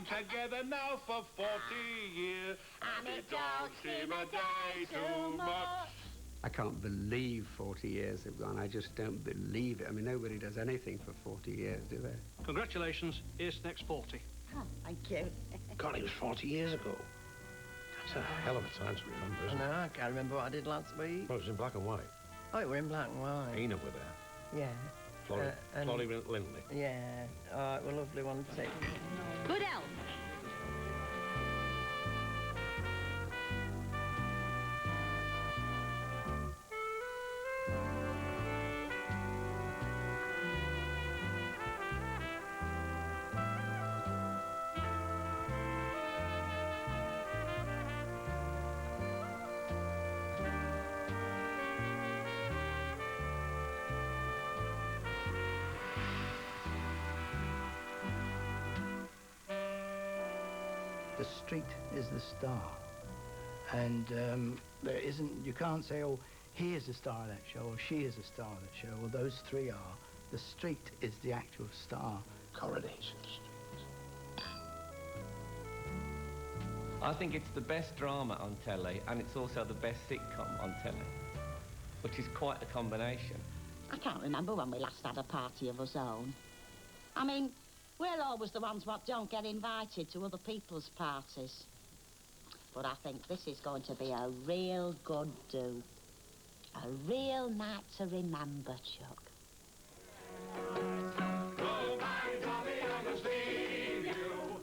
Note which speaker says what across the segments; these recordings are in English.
Speaker 1: together now for 40 years, and it don't seem a day too much.
Speaker 2: I can't believe 40 years have gone. I just don't believe it. I mean, nobody does anything for 40 years, do they?
Speaker 3: Congratulations, here's the next 40.
Speaker 4: Oh, thank you.
Speaker 5: God, it was 40 years ago. That's a hell of a time to remember, isn't it?
Speaker 4: No, I can't remember what I did last week.
Speaker 5: Well, it was in black and white.
Speaker 4: Oh, it were in black and white.
Speaker 5: Enid were there.
Speaker 4: Yeah.
Speaker 5: Florrie Lindley.
Speaker 4: Yeah. Oh, it was a lovely one too.
Speaker 6: Good health.
Speaker 7: The street is the star, and there isn't, you can't say, oh, he is the star of that show, or she is the star of that show, or those three are. The street is the actual star.
Speaker 5: Coronation Street.
Speaker 8: I think it's the best drama on telly, and it's also the best sitcom on telly, which is quite a combination.
Speaker 6: I can't remember when we last had a party of our own. I mean, we're always the ones what don't get invited to other people's parties. But I think this is going to be a real good do. A real night to remember, Chuck.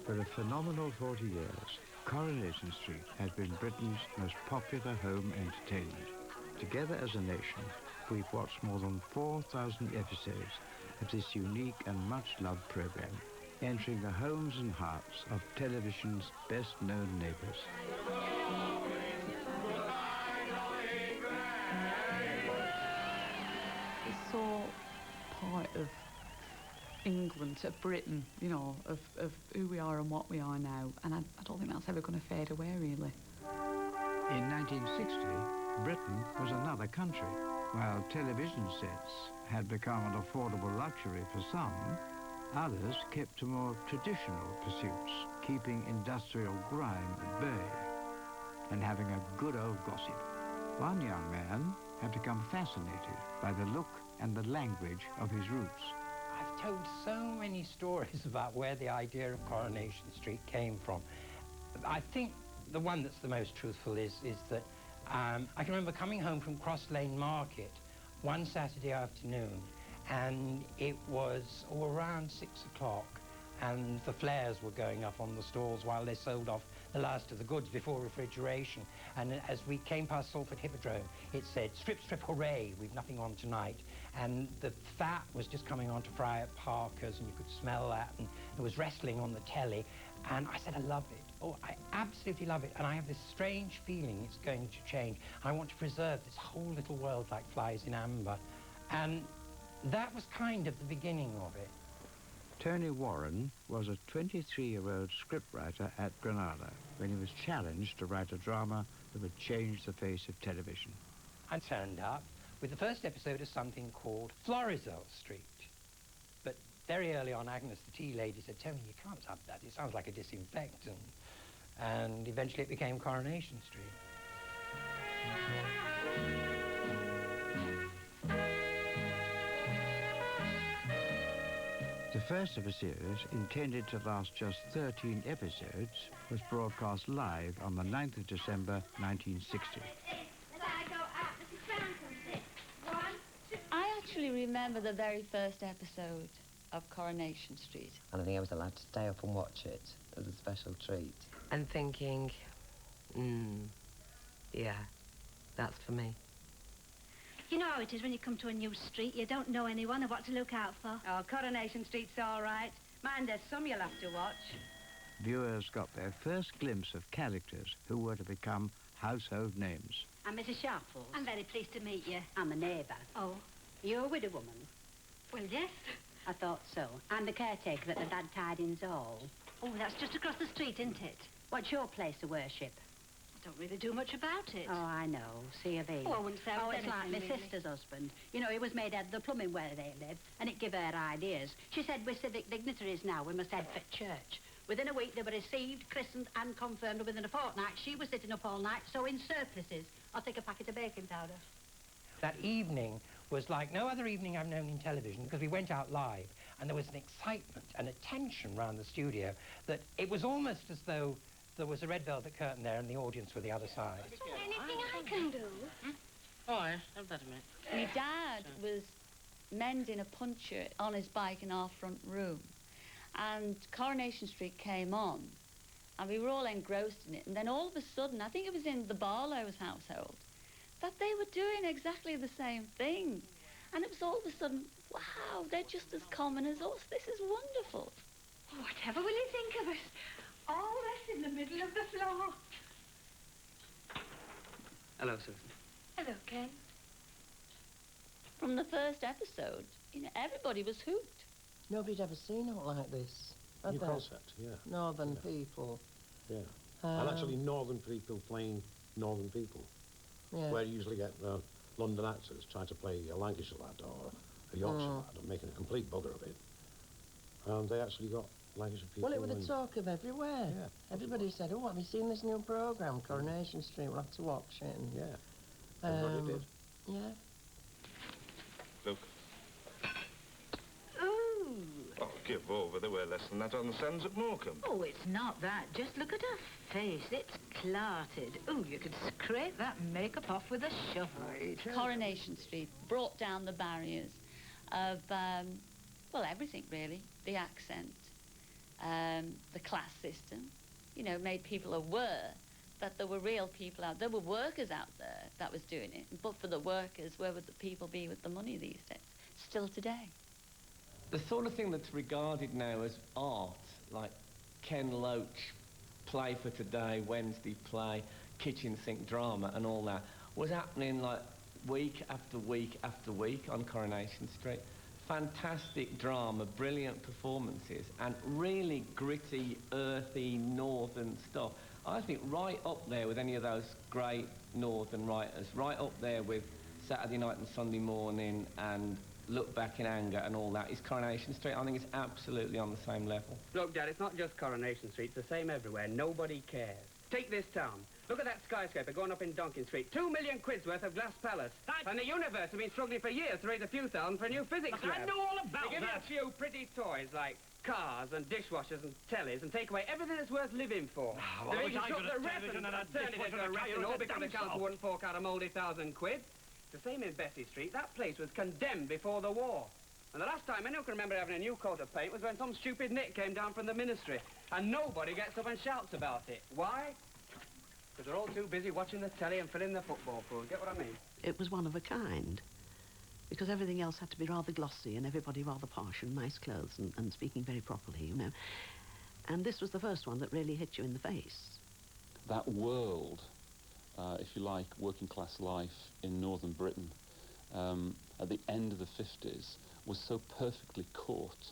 Speaker 9: For a phenomenal 40 years, Coronation Street has been Britain's most popular home entertainment. Together as a nation, we've watched more than 4,000 episodes of this unique and much-loved program, entering the homes and hearts of television's best-known neighbours.
Speaker 10: It's so part of England, of Britain, you know, of who we are and what we are now, and I don't think that's ever going to fade away, really.
Speaker 9: In 1960, Britain was another country. While television sets had become an affordable luxury for some, others kept to more traditional pursuits, keeping industrial grime at bay and having a good old gossip. One young man had become fascinated by the look and the language of his roots.
Speaker 11: I've told so many stories about where the idea of Coronation Street came from. I think the one that's the most truthful is that I can remember coming home from Cross Lane Market one Saturday afternoon, and it was around 6 o'clock, and the flares were going up on the stalls while they sold off the last of the goods before refrigeration. And as we came past Salford Hippodrome, it said, "Strip, strip, hooray, we've nothing on tonight." And the fat was just coming on to fry at Parker's, and you could smell that, and there was wrestling on the telly. And I said, I love it. Oh, I absolutely love it. And I have this strange feeling it's going to change. I want to preserve this whole little world like flies in amber. And that was kind of the beginning of it.
Speaker 9: Tony Warren was a 23-year-old scriptwriter at Granada when he was challenged to write a drama that would change the face of television.
Speaker 11: I turned up with the first episode of something called Florizel Street. But very early on, Agnes, the tea lady, said, "Tony, you can't have that. It sounds like a disinfectant." And eventually it became Coronation Street.
Speaker 9: The first of a series, intended to last just 13 episodes, was broadcast live on the 9th of December, 1960.
Speaker 10: I actually remember the very first episode of Coronation Street.
Speaker 12: And I think I was allowed to stay up and watch it as a special treat. And thinking, yeah, that's for me.
Speaker 13: You know how it is when you come to a new street, you don't know anyone or what to look out for.
Speaker 14: Oh, Coronation Street's all right. Mind, there's some you'll have to watch.
Speaker 9: Viewers got their first glimpse of characters who were to become household names.
Speaker 14: I'm Mrs. Sharples.
Speaker 13: I'm very pleased to meet you.
Speaker 14: I'm a neighbour.
Speaker 13: Oh.
Speaker 14: You're a widow woman?
Speaker 13: Well, yes.
Speaker 14: I thought so. I'm the caretaker at the Bad Tidings Hall.
Speaker 13: Oh, that's just across the street, isn't it?
Speaker 14: What's your place of worship?
Speaker 13: I don't really do much about it.
Speaker 14: Oh, I know. C of E.
Speaker 13: Oh, I wouldn't say
Speaker 14: it's like my
Speaker 13: really.
Speaker 14: sister's husband. You know, he was made head of the plumbing where they live, and it gave her ideas. She said, we're civic dignitaries now, we must head for church. Within a week, they were received, christened and confirmed, and within a fortnight, she was sitting up all night sewing surplices. I'll take a packet of baking powder.
Speaker 11: That evening was like no other evening I've known in television, because we went out live and there was an excitement and a tension around the studio that it was almost as though there was a red velvet curtain there and the audience were the other side.
Speaker 13: Anything I can do?
Speaker 15: Oh, yeah, have that a minute.
Speaker 16: My dad was mending a puncture on his bike in our front room, and Coronation Street came on, and we were all engrossed in it, and then all of a sudden, I think it was in the Barlow's household, that they were doing exactly the same thing. And it was all of a sudden, wow, they're just as common as us. This is wonderful.
Speaker 13: Whatever will you think of us? All this in the middle of the floor.
Speaker 2: Hello, Susan.
Speaker 13: Hello, Ken.
Speaker 16: From the first episode, you know, everybody was hooked.
Speaker 12: Nobody'd ever seen it like this.
Speaker 5: New concept, yeah.
Speaker 12: Northern people.
Speaker 5: Yeah. And actually northern people playing northern people.
Speaker 12: Yeah.
Speaker 5: Where you usually get London actors trying to play a Lancashire lad or a Yorkshire lad and making a complete bugger of it. And they actually got Lancashire people.
Speaker 12: Well, it was the talk of everywhere. Yeah. Everybody said, oh, have you seen this new programme, Coronation Street? We'll have to watch it. And,
Speaker 5: yeah. Everybody did.
Speaker 12: Yeah.
Speaker 1: Look.
Speaker 13: Ooh.
Speaker 1: Oh, give over. They wear less than that on the sands at Morecambe.
Speaker 14: Oh, it's not that. Just look at her face. It's clarted. Ooh, you could scrape that makeup off with a shovel.
Speaker 16: Coronation Street brought down the barriers of, well, everything, really. The accent, the class system, you know, made people aware that there were real people out there. There were workers out there that was doing it. But for the workers, where would the people be with the money these days? Still today.
Speaker 8: The sort of thing that's regarded now as art, like Ken Loach, Play for Today, Wednesday Play, kitchen sink drama and all that, was happening like week after week after week on Coronation Street. Fantastic drama, brilliant performances, and really gritty, earthy, northern stuff. I think right up there with any of those great northern writers, right up there with Saturday Night and Sunday Morning and Look Back in Anger and all that, is Coronation Street. I think it's absolutely on the same level.
Speaker 2: Look, Dad, it's not just Coronation Street. It's the same everywhere. Nobody cares. Take this town. Look at that skyscraper going up in Donkin Street. 2 million quid's worth of glass palace. And the universe have been struggling for years to raise a few thousand for a new physics lab.
Speaker 15: I know all about
Speaker 2: They give you a few pretty toys like cars and dishwashers and tellies and take away everything that's worth living for.
Speaker 15: well, I
Speaker 2: They
Speaker 15: wish
Speaker 2: even
Speaker 15: I
Speaker 2: took
Speaker 15: could
Speaker 2: the
Speaker 15: have
Speaker 2: rep
Speaker 15: television
Speaker 2: and
Speaker 15: and a
Speaker 2: turned it
Speaker 15: dishwasher
Speaker 2: into a
Speaker 15: and a
Speaker 2: rep
Speaker 15: tire
Speaker 2: all
Speaker 15: and a
Speaker 2: because the
Speaker 15: dump
Speaker 2: council
Speaker 15: shop.
Speaker 2: wouldn't fork out a mouldy 1,000 quid. The same in Bessie Street. That place was condemned before the war. And the last time anyone can remember having a new coat of paint was when some stupid Nick came down from the ministry. And nobody gets up and shouts about it. Why? Because they're all too busy watching the telly and filling the football pool. Get what I mean?
Speaker 17: It was one of a kind. Because everything else had to be rather glossy and everybody rather posh and nice clothes and speaking very properly, you know. And this was the first one that really hit you in the face.
Speaker 18: That world, if you like, working class life in northern Britain at the end of the 50s was so perfectly caught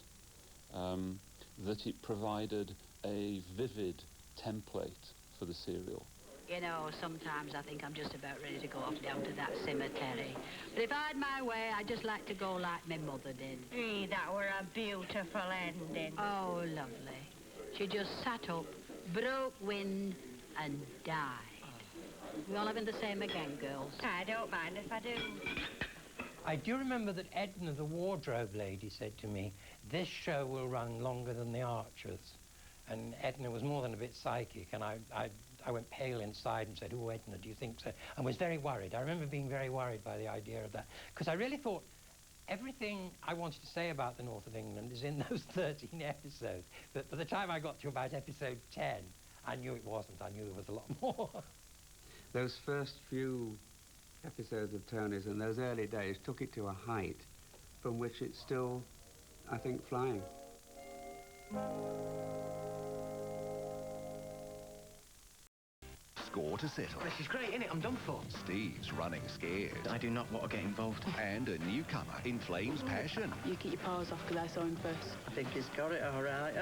Speaker 18: that it provided a vivid template for the serial.
Speaker 14: You know, sometimes I think I'm just about ready to go off down to that cemetery. But if I had my way, I'd just like to go like my mother did.
Speaker 4: That were a beautiful ending.
Speaker 14: Oh, lovely. She just sat up, broke wind, and died. We all having the same again, girls.
Speaker 4: I don't mind if I do.
Speaker 11: I do remember that Edna, the wardrobe lady, said to me, this show will run longer than the Archers. And Edna was more than a bit psychic, and I went pale inside and said, oh, Edna, do you think so? And was very worried. I remember being very worried by the idea of that, because I really thought everything I wanted to say about the north of England is in those 13 episodes. But by the time I got to about episode 10, I knew it wasn't. I knew there was a lot more.
Speaker 2: Those first few episodes of Tony's in those early days took it to a height from which it's still, I think, flying.
Speaker 19: Score to settle.
Speaker 15: This is great, isn't it? I'm done for.
Speaker 19: Steve's running scared.
Speaker 15: I do not want to get involved.
Speaker 19: And a newcomer inflames passion.
Speaker 10: You keep your paws off because I saw him first.
Speaker 4: I think he's got it all right.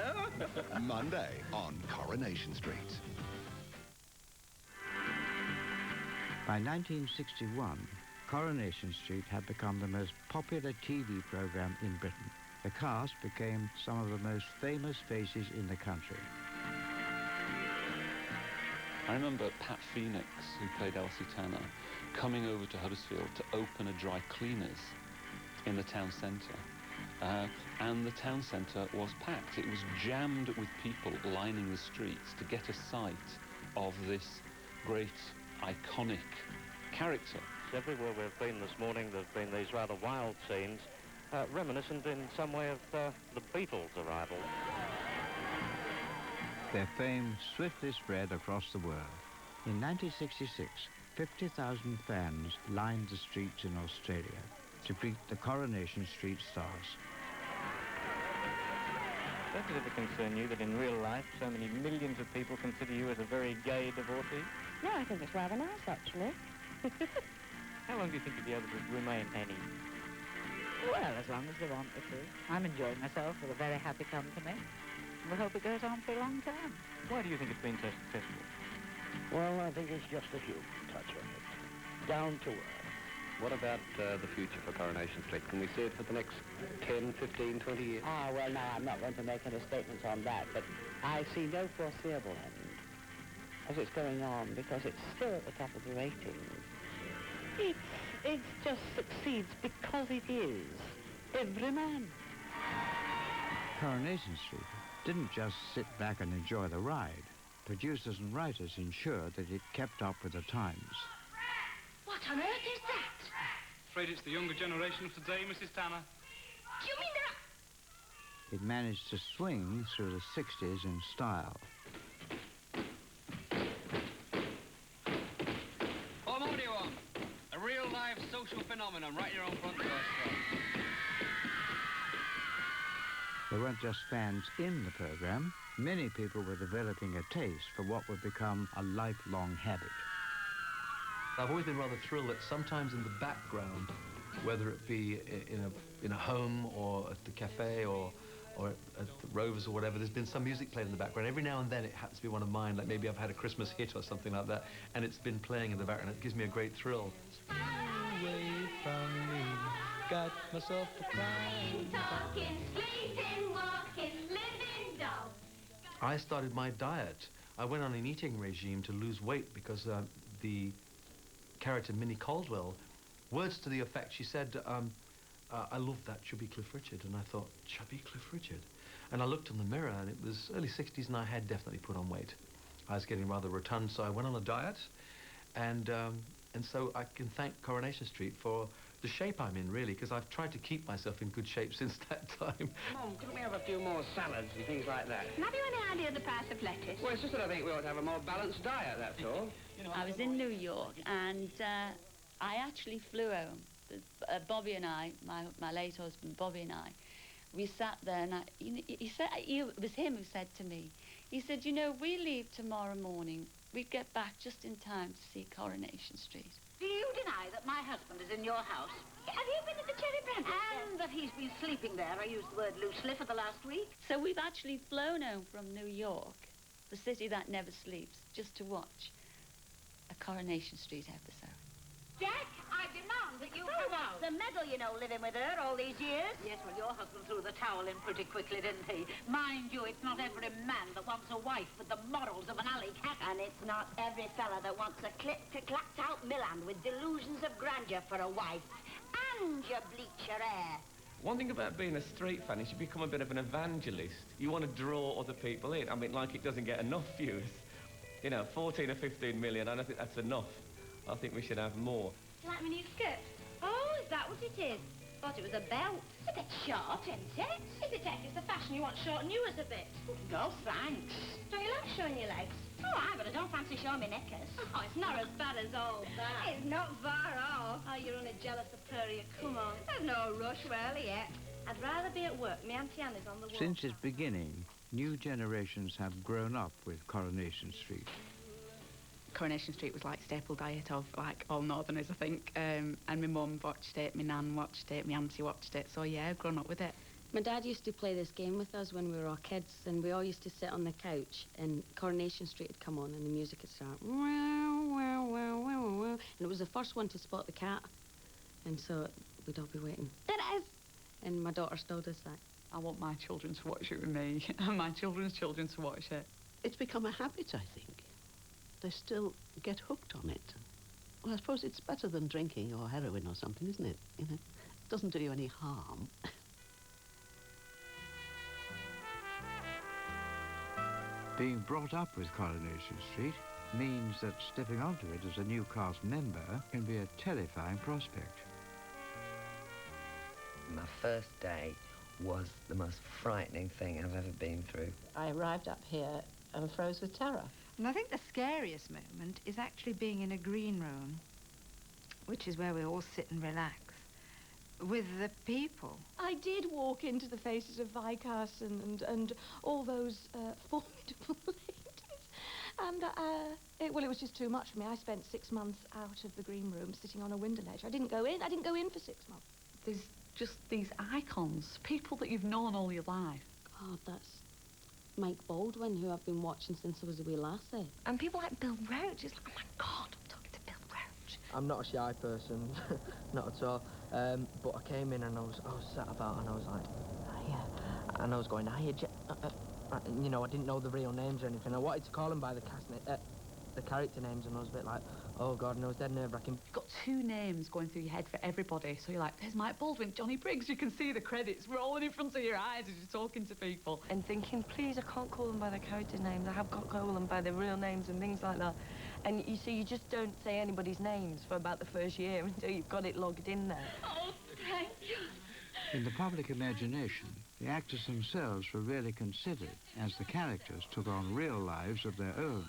Speaker 19: Monday on Coronation Street.
Speaker 9: By 1961, Coronation Street had become the most popular TV programme in Britain. The cast became some of the most famous faces in the country.
Speaker 18: I remember Pat Phoenix, who played Elsie Tanner, coming over to Huddersfield to open a dry cleaners in the town centre. And the town centre was packed. It was jammed with people lining the streets to get a sight of this great, iconic character.
Speaker 20: Everywhere we've been this morning, there have been these rather wild scenes, reminiscent in some way of the Beatles' arrival.
Speaker 9: Their fame swiftly spread across the world. In 1966, 50,000 fans lined the streets in Australia to greet the Coronation Street stars.
Speaker 20: Does it ever concern you that in real life so many millions of people consider you as a very gay divorcee?
Speaker 4: No, I think it's rather nice, actually.
Speaker 20: How long do you think you'll be able to remain Annie?
Speaker 4: Well, as long as they want me to. I'm enjoying myself with a very happy company. We hope it goes on for a long time.
Speaker 20: Why do you think it's been so successful?
Speaker 21: Well, I think it's just a human touch on it. Down to earth.
Speaker 22: What about the future for Coronation Street? Can we see it for the next 10, 15, 20 years?
Speaker 12: Ah, well, no, I'm not going to make any statements on that, but I see no foreseeable end as it's going on, because it's still at the top of the ratings. It just succeeds because it is every man.
Speaker 9: Coronation Street didn't just sit back and enjoy the ride. Producers and writers ensured that it kept up with the times.
Speaker 13: What on earth is that?
Speaker 3: Afraid it's the younger generation of today, Mrs. Tanner.
Speaker 13: Do you mean that?
Speaker 9: It managed to swing through the 60s in style.
Speaker 2: What more do you want? A real-life social phenomenon right here on front door.
Speaker 9: There weren't just fans in the programme. Many people were developing a taste for what would become a lifelong habit.
Speaker 23: I've always been rather thrilled that sometimes in the background, whether it be in a home or at the cafe or at the Rovers or whatever, there's been some music played in the background. Every now and then it happens to be one of mine, like maybe I've had a Christmas hit or something like that, and it's been playing in the background. It gives me a great thrill.
Speaker 24: Away from me, got myself a crying.
Speaker 13: Talking, sleeping, walking, living doll.
Speaker 23: I started my diet. I went on an eating regime to lose weight because the character Minnie Caldwell, words to the effect, she said, I love that chubby Cliff Richard. And I thought, chubby Cliff Richard? And I looked in the mirror, and it was early 60s, and I had definitely put on weight. I was getting rather rotund, so I went on a diet, and so I can thank Coronation Street for the shape I'm in, really, because I've tried to keep myself in good shape since that time.
Speaker 2: Mum, couldn't we have a few more salads and things like that?
Speaker 14: Have you any idea of the price of lettuce?
Speaker 2: Well, it's just that I think we ought to have a more balanced diet, that's all.
Speaker 16: I was in New York, and I actually flew home. Bobby and I, my late husband Bobby and I, we sat there, and it was him who said to me, he said, you know, we leave tomorrow morning. We'd get back just in time to see Coronation Street.
Speaker 14: Do you deny that my husband is in your house? Have you been at the Cherry Brandy? And that he's been sleeping there, I used the word loosely, for the last week?
Speaker 16: So we've actually flown home from New York, the city that never sleeps, just to watch a Coronation Street episode.
Speaker 14: Jack, I demand that you come out.
Speaker 6: The medal, you know, living with her all these years.
Speaker 14: Yes, well, your husband threw the towel in pretty quickly, didn't he? Mind you, it's not every man that wants a wife with the morals of an alley cat.
Speaker 6: And it's not every fella that wants a clipped-to-clacked out Milan with delusions of grandeur for a wife. And you bleach your hair.
Speaker 8: One thing about being a street fan is you become a bit of an evangelist. You want to draw other people in. I mean, like it doesn't get enough views. You know, 14 or 15 million, I don't think that's enough. I think we should have more.
Speaker 13: Do you like my new skirt? Oh, is that what it is? Thought it was a belt. It's a bit short, isn't it? Is it, Jack? It's the fashion you want shorten you as a bit.
Speaker 6: No, thanks.
Speaker 13: Don't you like showing your legs?
Speaker 6: Oh, aye, but I don't fancy showing me knickers.
Speaker 13: Oh, it's not as bad as all that. It's not far off. Oh, you're only jealous of Purrier. Come on. There's no rush, we're early yet. I'd rather be at work. My Auntie Anne's on the wall.
Speaker 9: Since its beginning, new generations have grown up with Coronation Street.
Speaker 10: Coronation Street was like staple diet of like all Northerners, I think. And my mum watched it, my nan watched it, my auntie watched it. So yeah, I've grown up with it.
Speaker 25: My dad used to play this game with us when we were all kids, and we all used to sit on the couch, and Coronation Street would come on, and the music would start. Wow, wow, wow, wow, wow. And it was the first one to spot the cat, and so we'd all be waiting. There it is! and my daughter still does that.
Speaker 10: I want my children to watch it with me, and my children's children to watch it.
Speaker 1: It's become a habit, I think. They still get hooked on it. Well, I suppose it's better than drinking or heroin or something, isn't it? You know, it doesn't do you any harm.
Speaker 9: Being brought up with Coronation Street means that stepping onto it as a new cast member can be a terrifying prospect.
Speaker 5: My first day was the most frightening thing I've ever been through.
Speaker 7: I arrived up here and froze with terror.
Speaker 11: And I think the scariest moment is actually being in a green room, which is where we all sit and relax, with the people.
Speaker 17: I did walk into the faces of Viscount and all those formidable ladies. And, it was just too much for me. I spent 6 months out of the green room sitting on a window ledge. I didn't go in for 6 months.
Speaker 10: There's just these icons, people that you've known all your life.
Speaker 25: God, that's Mike Baldwin, who I've been watching since I was a wee lassie.
Speaker 11: And people like Bill Roach, it's like, oh my God, I'm talking to Bill Roach.
Speaker 26: I'm not a shy person, not at all. But I came in and I was sat about and I was like, hiya. And I was going, hiya, you know, I didn't know the real names or anything. I wanted to call them by the the character names, and I was a bit like, oh God, and I was dead nerve-wracking.
Speaker 10: You've got 2 names going through your head for everybody, so you're like, there's Mike Baldwin, Johnny Briggs, you can see the credits rolling in front of your eyes as you're talking to people.
Speaker 11: And thinking, please, I can't call them by their character names. I have got to call them by their real names and things like that. And you see, you just don't say anybody's names for about the first year until you've got it logged in there.
Speaker 17: Oh, thank you.
Speaker 9: In the public imagination, the actors themselves were really considered as the characters took on real lives of their own.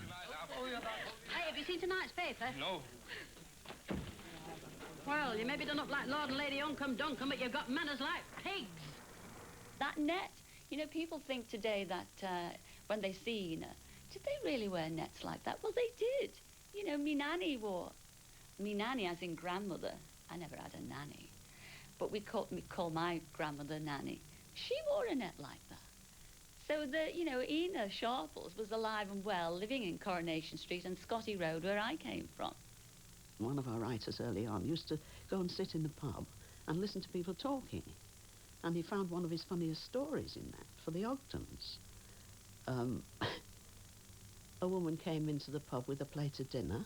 Speaker 14: Hey, have you seen tonight's paper?
Speaker 3: No.
Speaker 14: Well, you may be done up like Lord and Lady Uncombe Duncombe, but you've got manners like pigs.
Speaker 16: That net, you know, people think today that when they see, you know, did they really wear nets like that? Well, they did. You know, me nanny wore. Me nanny, as in grandmother. I never had a nanny. But we call my grandmother Nanny. She wore a net like that. So you know, Ina Sharples was alive and well, living in Coronation Street and Scotty Road, where I came from.
Speaker 1: One of our writers early on used to go and sit in the pub and listen to people talking. And he found one of his funniest stories in that, for the Ogdens. A woman came into the pub with a plate of dinner,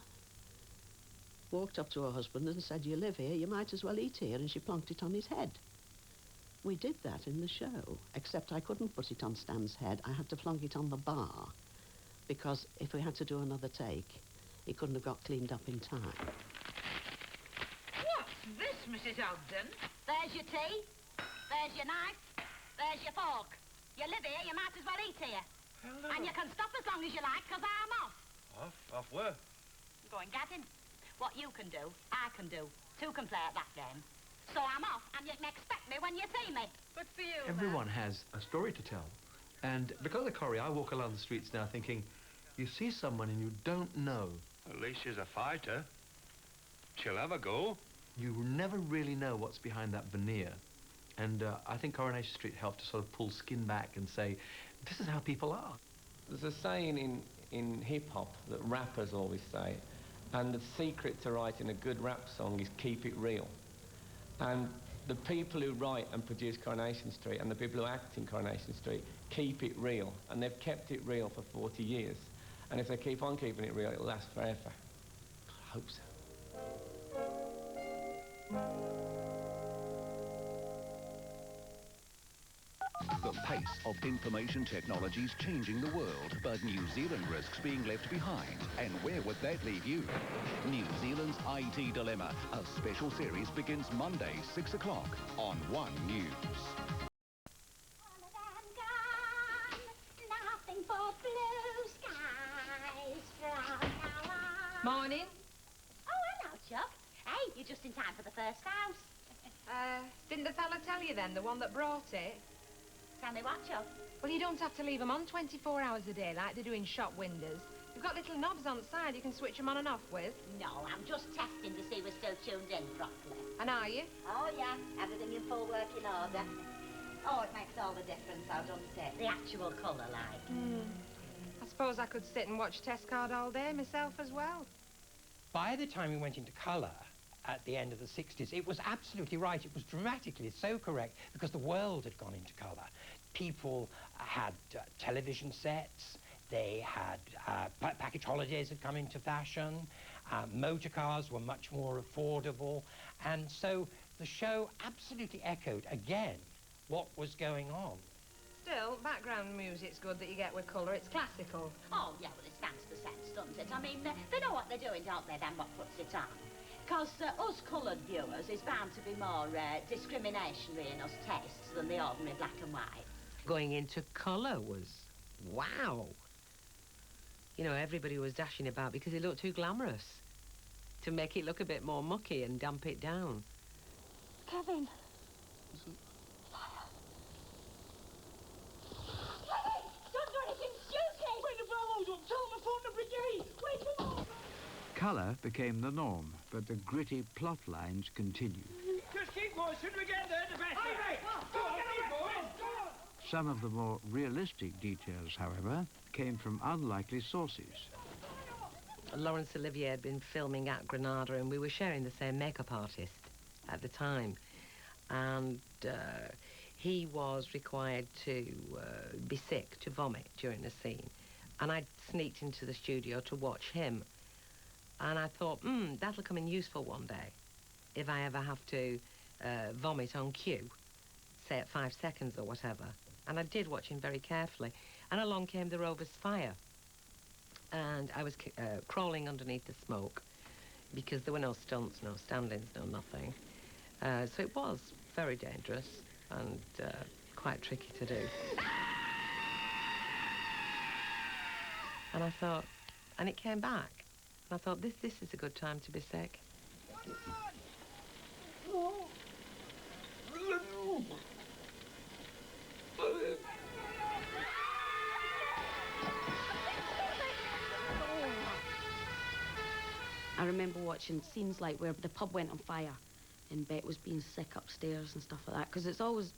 Speaker 1: walked up to her husband and said, you live here, you might as well eat here, and she plonked it on his head. We did that in the show, except I couldn't put it on Stan's head. I had to plonk it on the bar, because if we had to do another take, he couldn't have got cleaned up in time.
Speaker 14: What's this, Mrs. Ogden? There's your tea, there's your knife, there's your fork. You live here, you might as well eat here.
Speaker 3: Hello.
Speaker 14: And you can stop as long as you like, because I'm off.
Speaker 3: Off where?
Speaker 14: Go and get him. What you can do, I can do. 2 can play at that game. So I'm off, and you can expect me when you see me. Good for you,
Speaker 23: Everyone has a story to tell. And because of Corrie, I walk along the streets now thinking, you see someone and you don't know.
Speaker 27: At least she's a fighter. She'll have a go.
Speaker 23: You never really know what's behind that veneer. And I think Coronation Street helped to sort of pull skin back and say, this is how people are.
Speaker 8: There's a saying in hip-hop that rappers always say, and the secret to writing a good rap song is keep it real. And the people who write and produce Coronation Street and the people who act in Coronation Street keep it real, and they've kept it real for 40 years. And if they keep on keeping it real, it'll last forever. I hope so.
Speaker 19: The pace of information technology is changing the world, but New Zealand risks being left behind. And where would that leave you? New Zealand's IT Dilemma, a special series, begins Monday, 6 o'clock on One News.
Speaker 13: Morning.
Speaker 14: Oh, hello, Chuck. Hey, you're just in time for the first house.
Speaker 13: Didn't the fella tell you then, the one that brought it?
Speaker 14: Tell me what, Chuck?
Speaker 13: Well, you don't have to leave them on 24 hours a day like they do in shop windows. You've got little knobs on the side you can switch them on and off with.
Speaker 14: No, I'm just testing to see we're still tuned in properly.
Speaker 13: And are you?
Speaker 14: Oh, yeah. Everything in full working order. Oh, it makes all the difference, though, doesn't it? The actual colour, like.
Speaker 13: I suppose I could sit and watch Test Card all day myself as well.
Speaker 28: By the time we went into colour,
Speaker 4: at the end of the 60s. It was absolutely right. It was dramatically so correct because the world had gone into colour. People had television sets. They had package holidays had come into fashion. Motor cars were much more affordable. And so the show absolutely echoed, again, what was going on.
Speaker 12: Still, background music's good that you get with colour. It's classical.
Speaker 6: Oh, yeah, well, it stands for sense, doesn't it? I mean, they know what they're doing, don't they, then what puts it on? Because us coloured viewers is bound to be more discriminationary in us tastes than the ordinary black and white.
Speaker 5: Going into colour was, wow. You know, everybody was dashing about because it looked too glamorous to make it look a bit more mucky and damp it down.
Speaker 17: Kevin.
Speaker 9: Colour became the norm, but the gritty plot lines continued.
Speaker 15: Just keep going. Sooner we get there, the better. Hey, go on, keep going. Go on.
Speaker 9: Some of the more realistic details, however, came from unlikely sources.
Speaker 5: Laurence Olivier had been filming at Granada and we were sharing the same makeup artist at the time. And he was required to be sick, to vomit during a scene. And I sneaked into the studio to watch him. And I thought, that'll come in useful one day if I ever have to vomit on cue, say at 5 seconds or whatever. And I did watch him very carefully. And along came the Rover's fire. And I was crawling underneath the smoke because there were no stunts, no stand-ins, no nothing. So it was very dangerous and quite tricky to do. And I thought, and it came back. And I thought, this is a good time to be sick.
Speaker 25: I remember watching scenes like where the pub went on fire and Bet was being sick upstairs and stuff like that, because it's always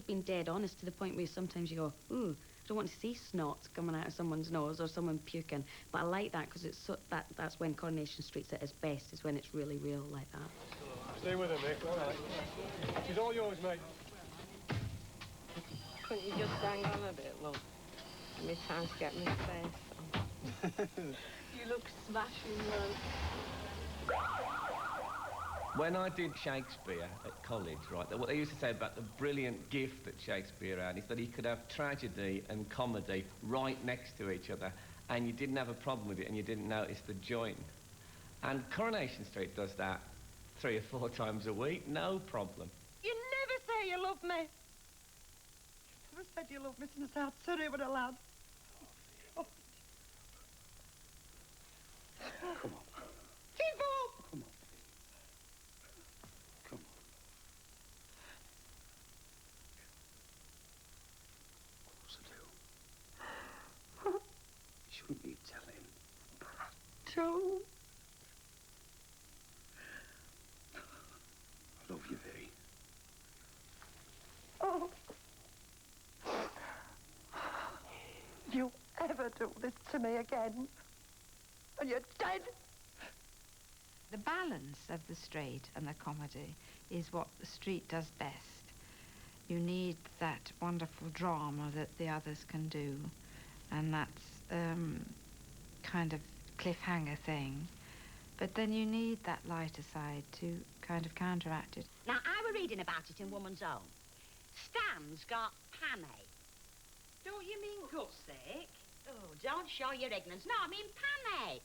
Speaker 25: been dead honest to the point where sometimes you go, ooh, I don't want to see snots coming out of someone's nose or someone puking. But I like that because it's that's when Coronation Street's at its best, is when it's really real like that.
Speaker 15: Stay with her, Mick. All right. She's all yours, mate.
Speaker 7: Couldn't you just hang on a bit, love? Give me time to get my face on. You look smashing, love.
Speaker 8: When I did Shakespeare at college, right, what they used to say about the brilliant gift that Shakespeare had is that he could have tragedy and comedy right next to each other, and you didn't have a problem with it and you didn't notice the joint. And Coronation Street does that 3 or 4 times a week, no problem.
Speaker 12: You never say you love me. You never said you love me since I had Surrey with a lad. Oh.
Speaker 15: Come on.
Speaker 12: Keep up!
Speaker 15: Come on. Come on. Of course I do. Shouldn't you tell him?
Speaker 12: Don't.
Speaker 15: I love you, V.
Speaker 12: Oh. You ever do this to me again, and you're dead.
Speaker 18: The balance of the straight and the comedy is what the street does best. You need that wonderful drama that the others can do, and that's kind of cliffhanger thing. But then you need that lighter side to kind of counteract it.
Speaker 6: Now, I were reading about it in Woman's Own. Stan's got panic.
Speaker 25: Don't you mean gutsick?
Speaker 6: Oh, don't show your ignorance. No, I mean panic.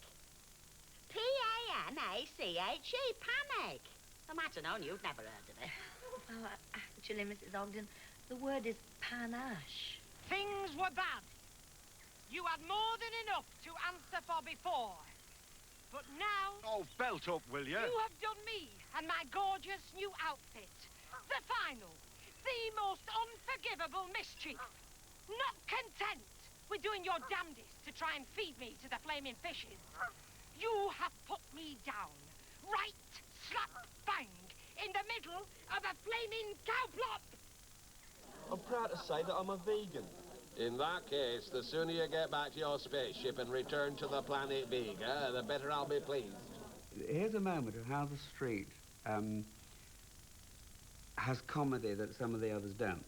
Speaker 6: P-A-N-A-C-H-E, panic. I might have known you'd never heard of it.
Speaker 11: Well, actually, Mrs. Ogden, the word is panache.
Speaker 12: Things were bad. You had more than enough to answer for before. But now...
Speaker 27: Oh, belt up, will you?
Speaker 12: You have done me and my gorgeous new outfit. The final, the most unforgivable mischief. Not content with doing your damnedest to try and feed me to the flaming fishes, you have put me down, right slap bang, in the middle of a flaming cow plot.
Speaker 20: I'm proud to say that I'm a vegan. In that case, the sooner you get back to your spaceship and return to the planet Vega, the better I'll be pleased.
Speaker 9: Here's a moment of how the street
Speaker 2: has comedy that some of the others don't.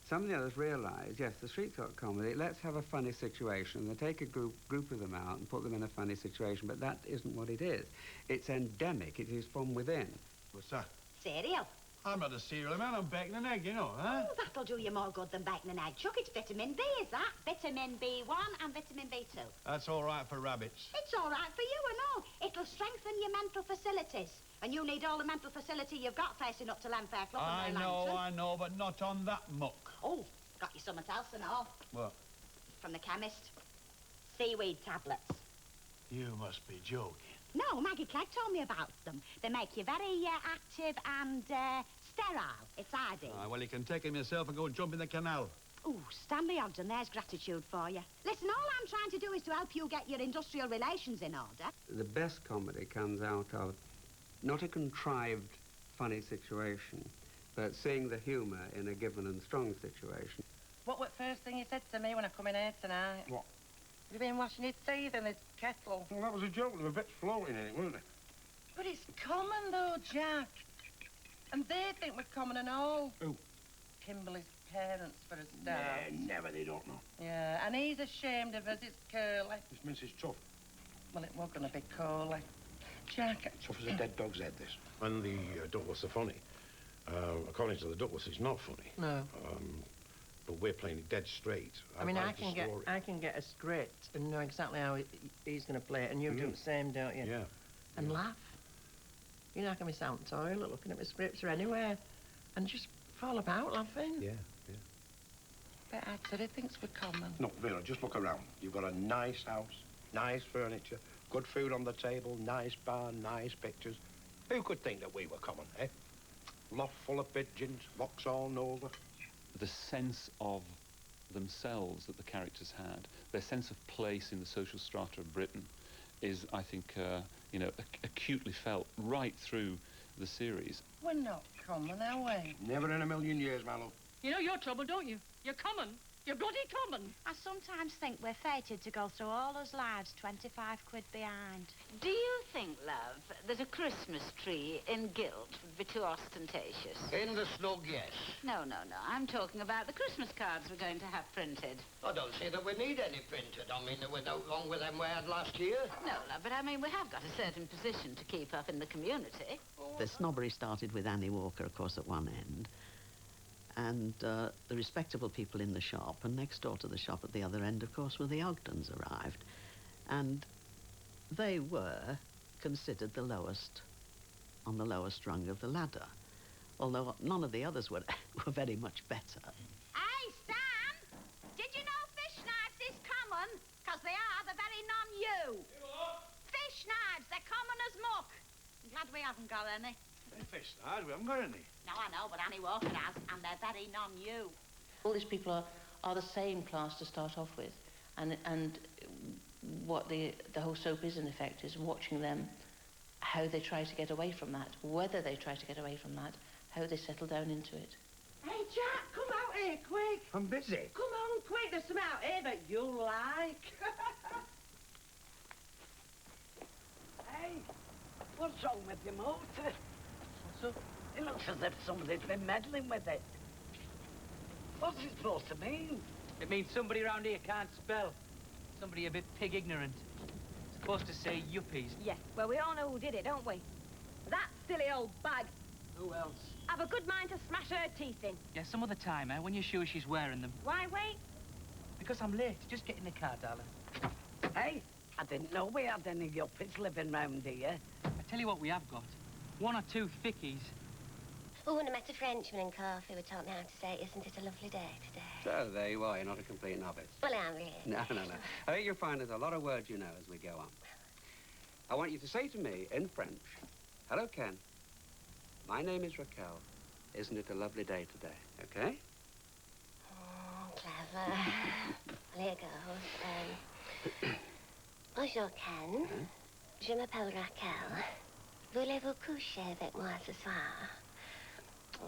Speaker 2: Some of the others realise, yes, the street's got comedy, let's have a funny situation. They take a group of them out and put them in a funny situation, but that isn't what it is. It's endemic, it is from within.
Speaker 10: What's that?
Speaker 6: Cereal.
Speaker 10: I'm not a cereal man, I'm baking an egg, you know, huh?
Speaker 6: Oh, that'll do you more good than baking an egg. Chuck, it's vitamin B, is that? Vitamin B1 and vitamin B2.
Speaker 10: That's all right for rabbits.
Speaker 6: It's all right for you and all. It'll strengthen your mental facilities. And you need all the mental facility you've got facing up to Lenfair Club
Speaker 10: I
Speaker 6: and
Speaker 10: know, but not on that muck.
Speaker 6: Oh, got you something else and all.
Speaker 10: What?
Speaker 6: From the chemist. Seaweed tablets.
Speaker 10: You must be joking.
Speaker 6: No, Maggie Clegg told me about them. They make you very active and sterile. It's ideal.
Speaker 10: Well, you can take him yourself and go jump in the canal.
Speaker 6: Oh, Stanley Ogden, there's gratitude for you. Listen, all I'm trying to do is to help you get your industrial relations in order.
Speaker 2: The best comedy comes out of not a contrived, funny situation, but seeing the humour in a given and strong situation.
Speaker 16: What was the first thing you said to me when I come in here tonight?
Speaker 10: What?
Speaker 16: You've been washing your teeth in this kettle.
Speaker 10: Well, that was a joke. There were bits floating in it, weren't there?
Speaker 16: But it's common, though, Jack. And they think we're common and all.
Speaker 10: Who?
Speaker 16: Kimberly's parents, for a start.
Speaker 10: Never, they don't know.
Speaker 16: Yeah, and he's ashamed of us. It's Curly.
Speaker 10: This Mrs. Tough.
Speaker 16: Well, it was going to be Curly. Jack.
Speaker 10: Tough as a dead dog's head, this.
Speaker 21: And the Douglas are funny. According to the Douglas, it's not funny.
Speaker 16: No.
Speaker 21: But we're playing it dead straight.
Speaker 16: I mean, I
Speaker 21: like the
Speaker 16: can
Speaker 21: story.
Speaker 16: get a script and know exactly how he's going to play it, and you do the same, don't you?
Speaker 21: Yeah.
Speaker 16: And laugh. You're not going to be sat on the toilet looking at my scripts or anywhere, and just fall about laughing.
Speaker 21: Yeah.
Speaker 16: But I'd said he thinks we're common.
Speaker 10: No, Vera, just look around. You've got a nice house, nice furniture, good food on the table, nice bar, nice pictures. Who could think that we were common, eh? Loft full of pigeons, Vauxhall Nova.
Speaker 22: The sense of themselves that the characters had, their sense of place in the social strata of Britain is, I think, acutely felt right through the series.
Speaker 16: We're not common, are we?
Speaker 10: Never in a million years, my love.
Speaker 12: You know your trouble, don't you? You're common. You're bloody common.
Speaker 6: I sometimes think we're fated to go through all those lives 25 quid behind.
Speaker 14: Do you think, love, that a Christmas tree in gilt would be too ostentatious?
Speaker 24: In the snug, yes.
Speaker 14: No. I'm talking about the Christmas cards we're going to have printed.
Speaker 24: I don't see that we need any printed. I mean, there was no wrong with them we had last year.
Speaker 14: No, love, but I mean, we have got a certain position to keep up in the community.
Speaker 1: The snobbery started with Annie Walker, of course, at one end, and the respectable people in the shop, and next door to the shop at the other end, of course, were the Ogdens arrived. And they were considered the lowest, on the lowest rung of the ladder, although none of the others were very much better.
Speaker 6: Hey, Stan! Did you know fish knives is common? Because they are the very non-you. Fish knives, they're common as muck. I'm glad we haven't got any.
Speaker 10: Fish knives, we haven't got any.
Speaker 6: No, I know, but Annie Walker has, and they're very non-you.
Speaker 26: All these people are the same class to start off with, and what the whole soap is, in effect, is watching them, how they try to get away from that, whether they try to get away from that, how they settle down into it.
Speaker 16: Hey, Jack, come out here, quick.
Speaker 10: I'm busy.
Speaker 16: Come on, quick, there's some out here that you'll like. Hey, what's wrong with your motor? What's up? It looks as if somebody's been meddling with it. What's it supposed to mean?
Speaker 28: It means somebody around here can't spell. Somebody a bit pig ignorant. It's supposed to say yuppies.
Speaker 11: Yeah, well, we all know who did it, don't we? That silly old bag.
Speaker 28: Who else?
Speaker 11: Have a good mind to smash her teeth in.
Speaker 28: Yeah, some other time, when you're sure she's wearing them.
Speaker 11: Why wait?
Speaker 28: Because I'm late. Just get in the car, darling.
Speaker 16: Hey, I didn't know we had any yuppies living round here.
Speaker 28: I tell you what we have got. One or two thickies.
Speaker 13: Oh, when I met a Frenchman in coffee who taught me how to say, isn't it a lovely day today?
Speaker 2: So there you are, you're not a complete novice.
Speaker 13: Well, I'm really.
Speaker 2: No. I think you'll find there's a lot of words you know as we go on. I want you to say to me in French, hello, Ken. My name is Raquel. Isn't it a lovely day today, okay?
Speaker 13: Oh, clever. Well, here goes. Bonjour, Ken. Je m'appelle Raquel. Voulez-vous coucher avec moi ce soir? Oh.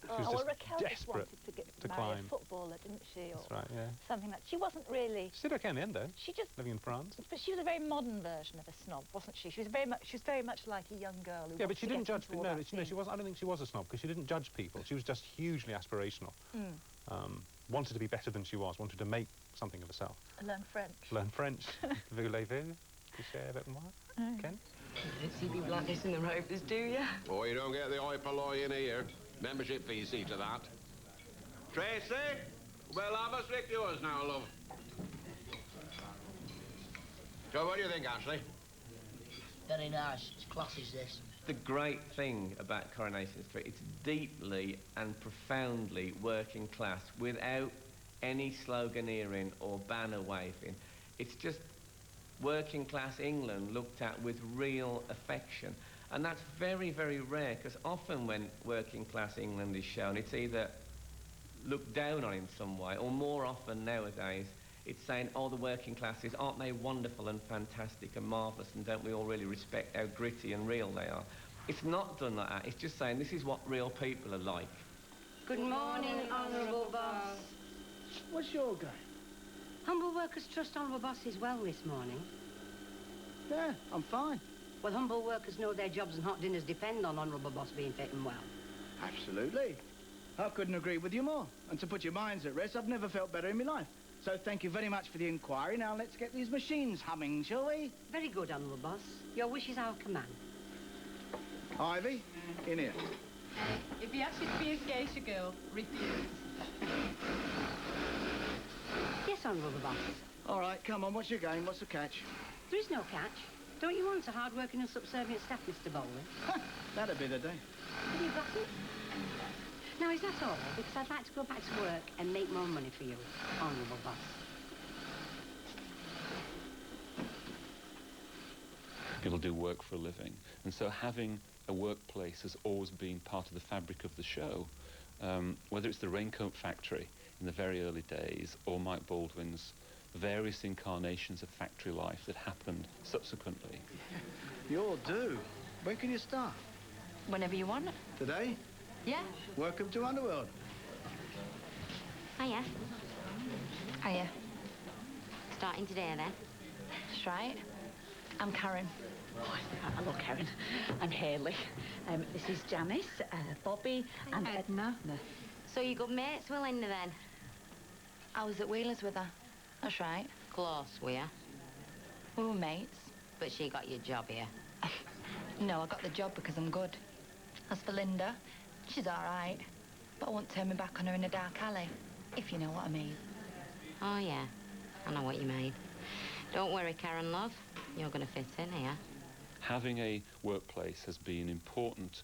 Speaker 3: She was
Speaker 4: well,
Speaker 3: just
Speaker 4: Raquel just
Speaker 3: desperate
Speaker 4: wanted to get
Speaker 3: to
Speaker 4: marry
Speaker 3: climb.
Speaker 4: a footballer, didn't she? Or
Speaker 3: That's right, yeah.
Speaker 4: something like. She wasn't really.
Speaker 3: She did okay in the end, though.
Speaker 4: She just
Speaker 3: living in France.
Speaker 4: But she was a very modern version of a snob, wasn't she? She was very much like a young girl. Who
Speaker 3: Yeah, but
Speaker 4: wants
Speaker 3: she
Speaker 4: to
Speaker 3: didn't
Speaker 4: get
Speaker 3: judge.
Speaker 4: into all
Speaker 3: No,
Speaker 4: that
Speaker 3: she wasn't. I don't think she was a snob because she didn't judge people. She was just hugely aspirational. Wanted to be better than she was. Wanted to make something of herself.
Speaker 4: Learn French.
Speaker 3: Learn French. Voulez-vous? Toucher avec moi? Ken?
Speaker 11: You don't see people like this in the rovers, do you?
Speaker 20: Oh, you don't get the eye polloi in here. Membership fee, see to that. Tracy, we'll have us lick yours now, love. So what do you think, Ashley?
Speaker 24: Very nice. It's classish, this.
Speaker 5: The great thing about Coronation Street, it's deeply and profoundly working class without any sloganeering or banner waving. It's just working class England looked at with real affection. And that's very, very rare, because often when working class England is shown, it's either looked down on in some way, or more often nowadays, it's saying, oh, the working classes, aren't they wonderful and fantastic and marvellous, and don't we all really respect how gritty and real they are? It's not done like that. It's just saying this is what real people are like.
Speaker 7: Good morning, Honourable Boss.
Speaker 8: What's your game?
Speaker 7: Humble Workers Trust Honourable Boss is well this morning.
Speaker 8: Yeah, I'm fine.
Speaker 7: Well, humble workers know their jobs and hot dinners depend on Honourable Boss being fit and well.
Speaker 8: Absolutely. I couldn't agree with you more. And to put your minds at rest, I've never felt better in my life. So thank you very much for the inquiry. Now let's get these machines humming, shall we?
Speaker 7: Very good, Honourable Boss. Your wish is our command.
Speaker 8: Ivy, in here.
Speaker 17: If he asks you to be a geisha girl, refuse.
Speaker 7: Yes, Honourable Boss.
Speaker 8: All right, come on, what's your game? What's the catch?
Speaker 7: There is no catch. Don't you want a hard-working and subservient staff, Mr. Bowley?
Speaker 8: That'd be the day.
Speaker 7: Have you got it? Now, is that all? Because I'd like to go back to work and make more money for you, Honourable Boss.
Speaker 22: People do work for a living, and so having a workplace has always been part of the fabric of the show. Whether it's the Raincoat Factory in the very early days, or Mike Baldwin's various incarnations of factory life that happened subsequently.
Speaker 8: You're due. When can you start?
Speaker 11: Whenever you want.
Speaker 8: Today?
Speaker 11: Yeah.
Speaker 8: Welcome to Underworld.
Speaker 7: Hiya.
Speaker 11: Hiya.
Speaker 7: Starting today, then?
Speaker 11: That's right. I'm Karen.
Speaker 4: Oh, hello, Karen. I'm Hayley. This is Janice, Bobby, and Edna.
Speaker 7: So you got mates, well, Linda, then?
Speaker 11: I was at Wheeler's with her. That's right.
Speaker 7: Close, were you?
Speaker 11: We were mates.
Speaker 7: But she got your job here.
Speaker 11: No, I got the job because I'm good. As for Linda, she's all right. But I won't turn my back on her in a dark alley, if you know what I mean.
Speaker 7: Oh, yeah. I know what you mean. Don't worry, Karen, love. You're going to fit in here.
Speaker 22: Having a workplace has been important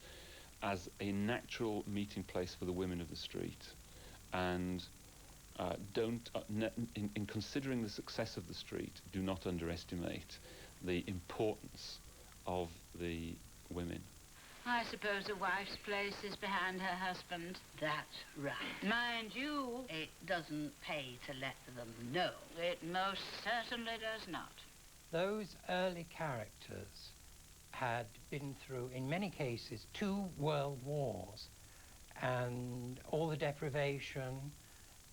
Speaker 22: as a natural meeting place for the women of the street. And in considering the success of the street, do not underestimate the importance of the women.
Speaker 14: I suppose a wife's place is behind her husband.
Speaker 19: That's right.
Speaker 14: Mind you,
Speaker 19: It doesn't pay to let them know.
Speaker 14: it most certainly does not.
Speaker 23: Those early characters had been through, in many cases, 2 world wars, and all the deprivation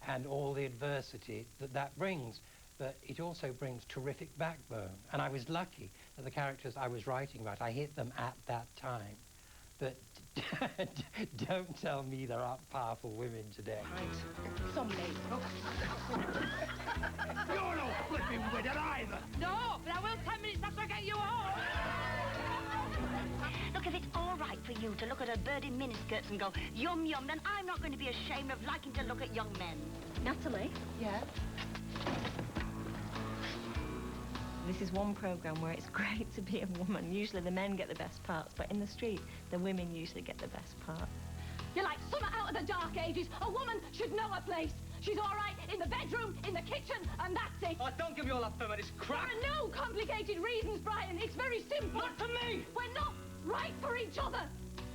Speaker 23: and all the adversity that brings. But it also brings terrific backbone. And I was lucky that the characters I was writing about, I hit them at that time. But don't tell me there aren't powerful women today.
Speaker 4: Right. Some days.
Speaker 15: You're no flipping with it either.
Speaker 12: No, but I will 10 minutes after I get you home.
Speaker 6: Look, if it's all right for you to look at a bird in miniskirts and go, yum, yum, then I'm not going to be ashamed of liking to look at young men.
Speaker 4: Natalie?
Speaker 11: Yeah? This is one programme where it's great to be a woman. Usually the men get the best parts, but in the street, the women usually get the best part.
Speaker 12: You're like summer out of the dark ages. A woman should know her place. She's all right in the bedroom, in the kitchen, and that's it.
Speaker 28: Oh, don't give me all that feminist crap.
Speaker 12: There are no complicated reasons, Brian. It's very simple.
Speaker 28: Not to me.
Speaker 12: We're not right for each other.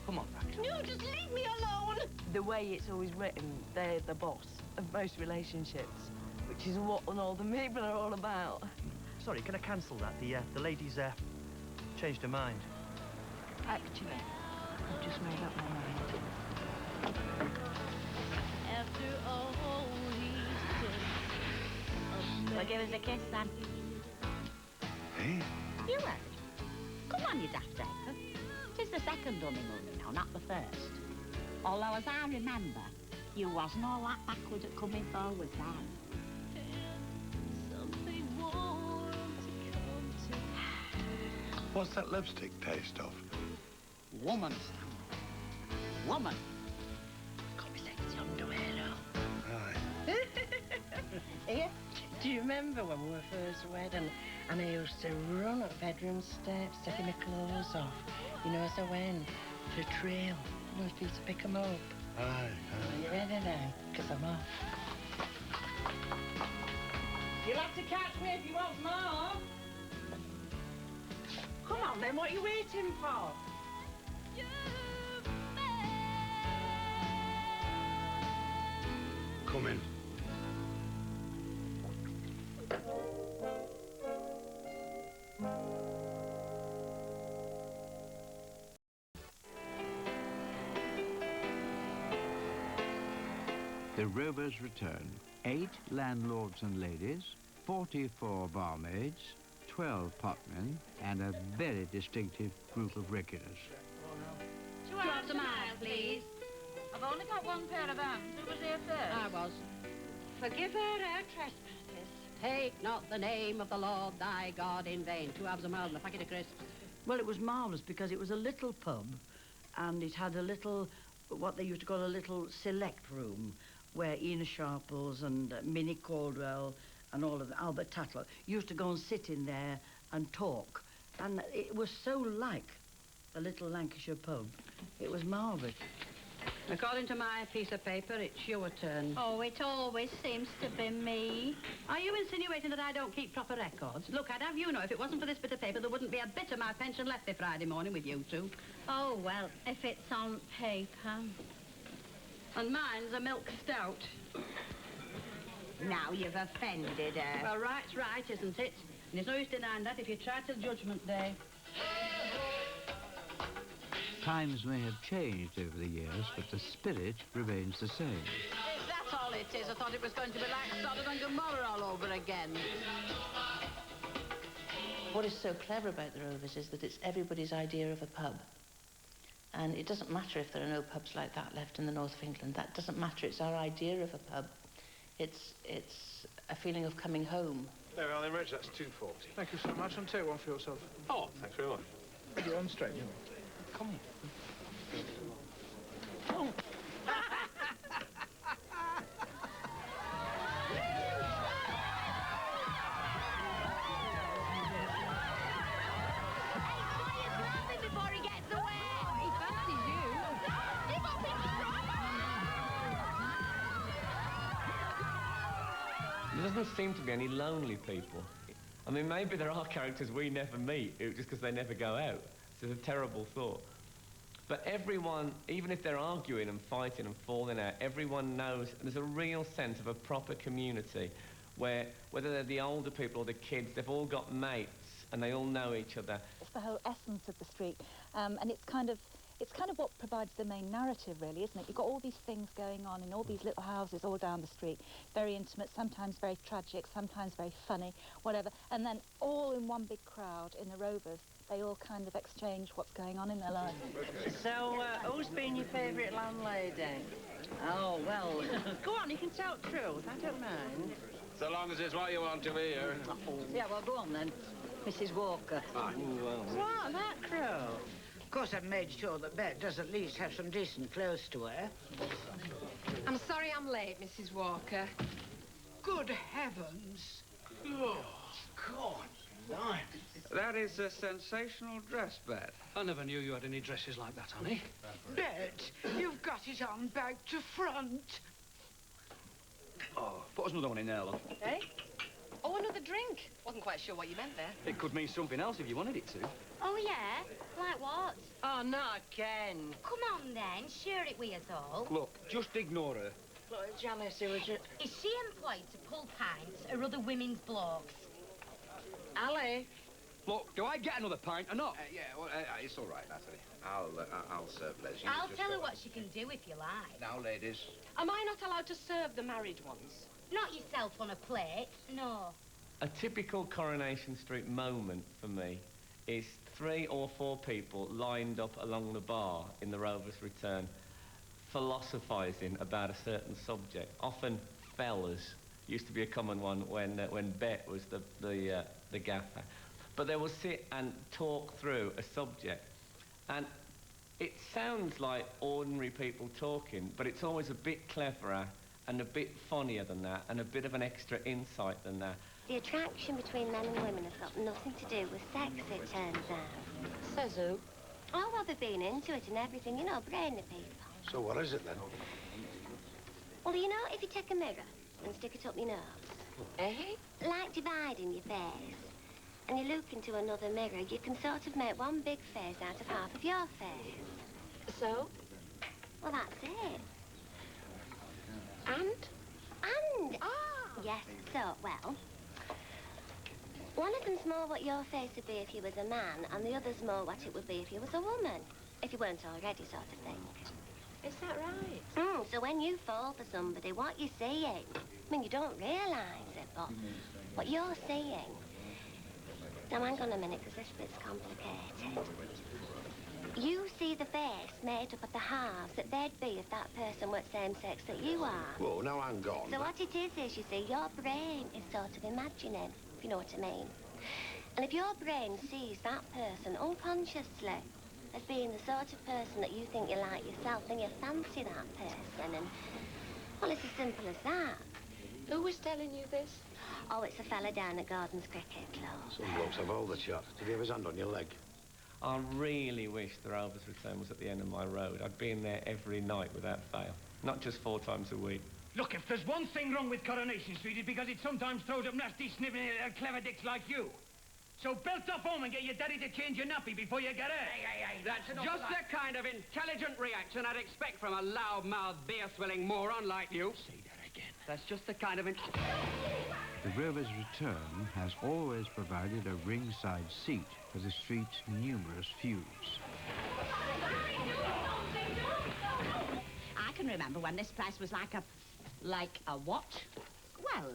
Speaker 28: Come on, Rack.
Speaker 12: No, just leave me alone.
Speaker 11: The way it's always written, they're the boss of most relationships, which is what all the people are all about.
Speaker 28: Sorry, can I cancel that? The lady's changed her mind.
Speaker 11: Actually, I've just made up my mind.
Speaker 6: Well, give us a kiss, then.
Speaker 8: Eh?
Speaker 6: You heard? Come on, you daft egg. Tis the second honeymoon, you know, not the first. Although, as I remember, you wasn't all that backward at coming forward then.
Speaker 8: What's that lipstick taste of?
Speaker 6: Woman, Sam. Woman. Got me sexy underwear now.
Speaker 8: Aye.
Speaker 1: Here, do you remember when we were first wed and I used to run up bedroom steps, taking my clothes off, you know, as I went, to a trail, you know, for you to pick 'em up?
Speaker 8: Aye,
Speaker 1: Are you ready now? Because I'm off. You'll have to catch me if you want more. Come on, then, what are you waiting for?
Speaker 8: Come in.
Speaker 9: The Rovers return. 8 landlords and ladies, 44 barmaids, 12 potmen, and a very distinctive group of regulars.
Speaker 13: 2 hours a mile, please.
Speaker 4: I've only got one pair of hands. Who was here first?
Speaker 13: I was.
Speaker 1: Forgive her our trespasses.
Speaker 13: Take not the name of the Lord thy God in vain. 2 hours a mile and a packet of crisps.
Speaker 10: Well, it was marvellous because it was a little pub and it had a little, what they used to call a little select room where Ian Sharples and Minnie Caldwell and all of the, Albert Tatler, used to go and sit in there and talk. And it was so like a little Lancashire pub. It was marvellous.
Speaker 13: According to my piece of paper, it's your turn.
Speaker 14: Oh, it always seems to be me.
Speaker 13: Are you insinuating that I don't keep proper records? Look, I'd have you know, if it wasn't for this bit of paper, there wouldn't be a bit of my pension left this Friday morning with you two.
Speaker 14: Oh, well, if it's on paper.
Speaker 13: And mine's a milk stout.
Speaker 6: Now you've offended her.
Speaker 13: Well, right's right, isn't it? And there's no use denying that if you try till Judgment Day.
Speaker 9: Times may have changed over the years, but the spirit remains the same.
Speaker 14: If that's all it is, I thought it was going to be like Sodom and Gomorrah all over again.
Speaker 18: What is so clever about the Rovers is that it's everybody's idea of a pub. And it doesn't matter if there are no pubs like that left in the north of England. That doesn't matter. It's our idea of a pub. It's a feeling of coming home.
Speaker 21: There we are then, Reg. That's 2.40.
Speaker 8: Thank you so much, and take one for yourself.
Speaker 21: Oh, thanks very much.
Speaker 8: Put your arm straight, you know.
Speaker 21: Come on.
Speaker 8: Oh.
Speaker 12: Before he gets away. Oh, he fancies you. He wants him
Speaker 5: There doesn't seem to be any lonely people. I mean, maybe there are characters we never meet just because they never go out. It's a terrible thought. But everyone, even if they're arguing and fighting and falling out, everyone knows there's a real sense of a proper community where, whether they're the older people or the kids, they've all got mates and they all know each other.
Speaker 25: It's the whole essence of the street, and it's kind of what provides the main narrative, really, isn't it? You've got all these things going on in all these little houses all down the street, very intimate, sometimes very tragic, sometimes very funny, whatever, and then all in one big crowd in the Rovers, they all kind of exchange what's going on in their lives.
Speaker 1: So, who's been your favourite landlady? Oh, well, go on, you can tell the truth. I don't mind.
Speaker 20: So long as it's what you want to hear.
Speaker 6: Yeah, well, go on then. Mrs. Walker.
Speaker 1: What, that crow?
Speaker 26: Of course, I've made sure that Bet does at least have some decent clothes to wear.
Speaker 12: I'm sorry I'm late, Mrs. Walker.
Speaker 26: Good heavens.
Speaker 8: Oh, God, blimey.
Speaker 2: That is a sensational dress, Bet.
Speaker 27: I never knew you had any dresses like that, honey.
Speaker 26: Bet, you've got it on back to front.
Speaker 8: Oh, put us another one in there, love.
Speaker 12: Eh? Oh, another drink. Wasn't quite sure what you meant there.
Speaker 8: It could mean something else if you wanted it to.
Speaker 13: Oh, yeah? Like what?
Speaker 1: Oh, not again.
Speaker 13: Come on, then. Share it with us all.
Speaker 8: Look, just ignore her.
Speaker 1: Look, Janice, who was it?
Speaker 13: Is she employed to pull pints or other women's blokes?
Speaker 1: Ali,
Speaker 27: Look, do I get another pint or not?
Speaker 20: Yeah, well, it's all right, Natalie. I'll serve Les. You
Speaker 13: I'll
Speaker 20: just
Speaker 13: tell
Speaker 20: go
Speaker 13: her
Speaker 20: on.
Speaker 13: what she can do if you like.
Speaker 20: Now, ladies.
Speaker 12: Am I not allowed to serve the married ones?
Speaker 13: Not yourself on a plate, no.
Speaker 5: A typical Coronation Street moment for me is 3 or 4 people lined up along the bar in the Rover's Return, philosophising about a certain subject. Often fellas used to be a common one when Bet was the gaffer. But they will sit and talk through a subject, and it sounds like ordinary people talking, but it's always a bit cleverer and a bit funnier than that, and a bit of an extra insight than that.
Speaker 3: The attraction between men and women has got nothing to do with sex, it turns out.
Speaker 12: Says who?
Speaker 3: Oh, well, they've been into it and everything, you know, brainy people.
Speaker 20: So what is it, then?
Speaker 3: Well, you know, if you take a mirror and stick it up your nose, like dividing your face, and you look into another mirror, you can sort of make one big face out of half of your face.
Speaker 12: So?
Speaker 3: Well, that's it.
Speaker 12: And?
Speaker 3: And? Yes, so, well, one of them's more what your face would be if you was a man, and the other's more what it would be if you was a woman. If you weren't already, sort of thing.
Speaker 12: Is that right?
Speaker 3: So when you fall for somebody, what you're seeing, I mean, you don't realise it, but what you're seeing... Now, hang on a minute, because this bit's complicated. You see the face made up of the halves that they'd be if that person were same sex that you are.
Speaker 20: Whoa, now hang on.
Speaker 3: So what it is, you see, your brain is sort of imagining, if you know what I mean. And if your brain sees that person unconsciously as being the sort of person that you think you like yourself, then you fancy that person, and, well, it's as simple as that.
Speaker 12: Who was telling you this?
Speaker 3: Oh, it's a fella down at Gordon's Cricket Club.
Speaker 20: Some blokes have all the shot. Did he have his hand on your leg?
Speaker 5: I really wish the Rover's Return was at the end of my road. I'd be in there every night without fail, not just 4 times a week.
Speaker 15: Look, if there's one thing wrong with Coronation Street, it's because it sometimes throws up nasty, snivelling little clever dicks like you. So belt up home and get your daddy to change your nappy before you get out.
Speaker 28: Hey, that's just the kind of intelligent reaction I'd expect from a loud-mouthed, beer-swilling moron like you. Say that again. That's just the kind of...
Speaker 9: The Rover's Return has always provided a ringside seat for the street's numerous feuds.
Speaker 6: I can remember when this place was like a what? Well,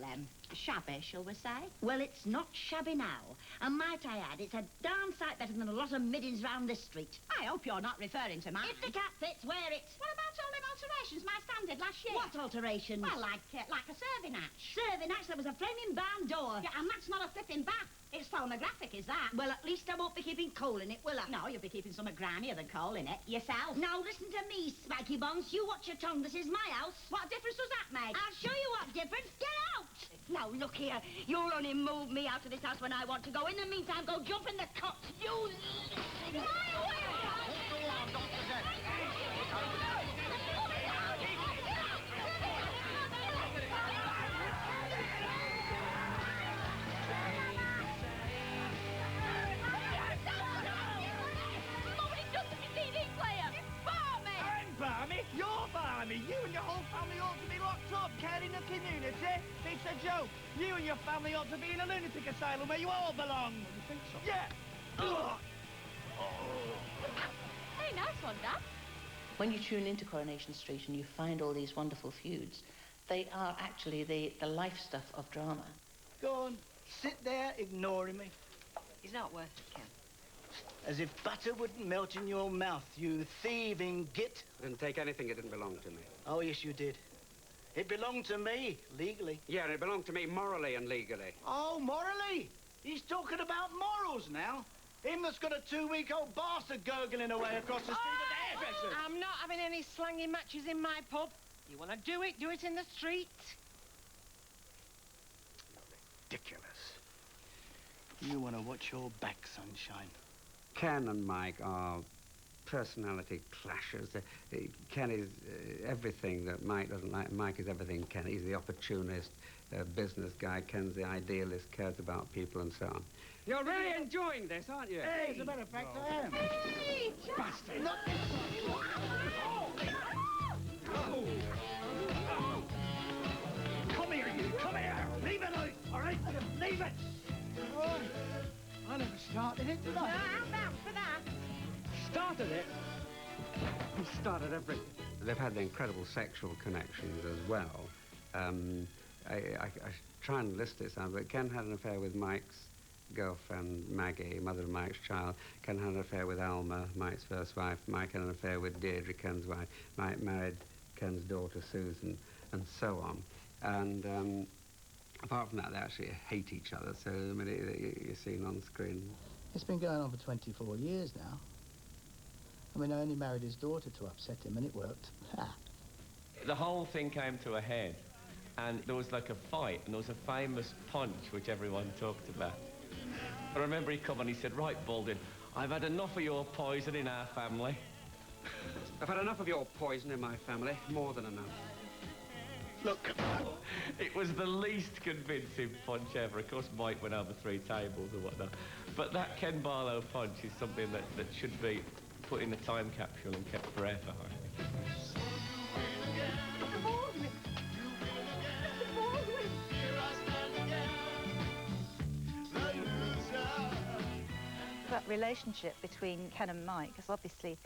Speaker 6: shabby, shall we say? Well, it's not shabby now. And might I add, it's a darn sight better than a lot of middens round this street. I hope you're not referring to mine. If the cat fits, wear it. What about all them alterations my stand did last year? What alterations? Well, like a serving hatch. Serving hatch? There was a flaming barn door. Yeah, and that's not a flipping bath. It's phonographic, is that? Well, at least I won't be keeping coal in it, will I? No, you'll be keeping something grimier than coal in it. Yourself. Now, listen to me, Spiky Bones. You watch your tongue. This is my house. What difference does that make? I'll show you what difference. Get out! Now, look here. You'll only move me out of this house when I want to go. In the meantime, go jump in the cot. You... My way!
Speaker 15: Barmy? You're Barmy. You and your whole family ought to be locked up, caring the community. It's a joke. You and your family ought to be in a lunatic asylum where you all belong. You think so? Yeah.
Speaker 13: Hey, nice one, Dad.
Speaker 18: When you tune into Coronation Street and you find all these wonderful feuds, they are actually the life stuff of drama.
Speaker 8: Go on. Sit there ignoring me.
Speaker 10: He's not worth it, Ken.
Speaker 8: As if butter wouldn't melt in your mouth, you thieving git.
Speaker 2: I didn't take anything that didn't belong to me.
Speaker 8: Oh, yes, you did. It belonged to me, legally.
Speaker 2: Yeah, and it belonged to me morally and legally.
Speaker 8: Oh, morally? He's talking about morals now. Him that's got a 2-week-old bastard gurgling away across the street at the hairdresser's.
Speaker 12: I'm not having any slangy matches in my pub. You want to do it in the street.
Speaker 8: Ridiculous. You want to watch your back, sunshine.
Speaker 2: Ken and Mike are personality clashes. Ken is everything that Mike doesn't like. Mike is everything Ken. He's the opportunist, business guy. Ken's the idealist, cares about people and so on.
Speaker 7: You're really enjoying this, aren't you?
Speaker 8: Hey, as a matter of fact, I am.
Speaker 13: Hey,
Speaker 8: Bastard!
Speaker 15: Come here, you! Come here! Leave it out, all right? Leave it!
Speaker 8: I never started it, did I?
Speaker 12: No, I'll vouch for that.
Speaker 7: Started it? He started everything.
Speaker 2: They've had incredible sexual connections as well. I try and list it some, but Ken had an affair with Mike's girlfriend, Maggie, mother of Mike's child. Ken had an affair with Alma, Mike's first wife. Mike had an affair with Deirdre, Ken's wife. Mike married Ken's daughter, Susan, and so on. And apart from that, they actually hate each other, so the minute you're seen on screen.
Speaker 8: It's been going on for 24 years now. I mean, I only married his daughter to upset him, and it worked.
Speaker 5: The whole thing came to a head, and there was like a fight, and there was a famous punch which everyone talked about. I remember he come and he said, "Right, Baldwin, I've had enough of your poison in our family."
Speaker 7: I've had enough of your poison in my family, more than enough.
Speaker 5: Look, it was the least convincing punch ever. Of course, Mike went over 3 tables or whatnot. But that Ken Barlow punch is something that should be put in a time capsule and kept forever, I think.
Speaker 25: That relationship between Ken and Mike has obviously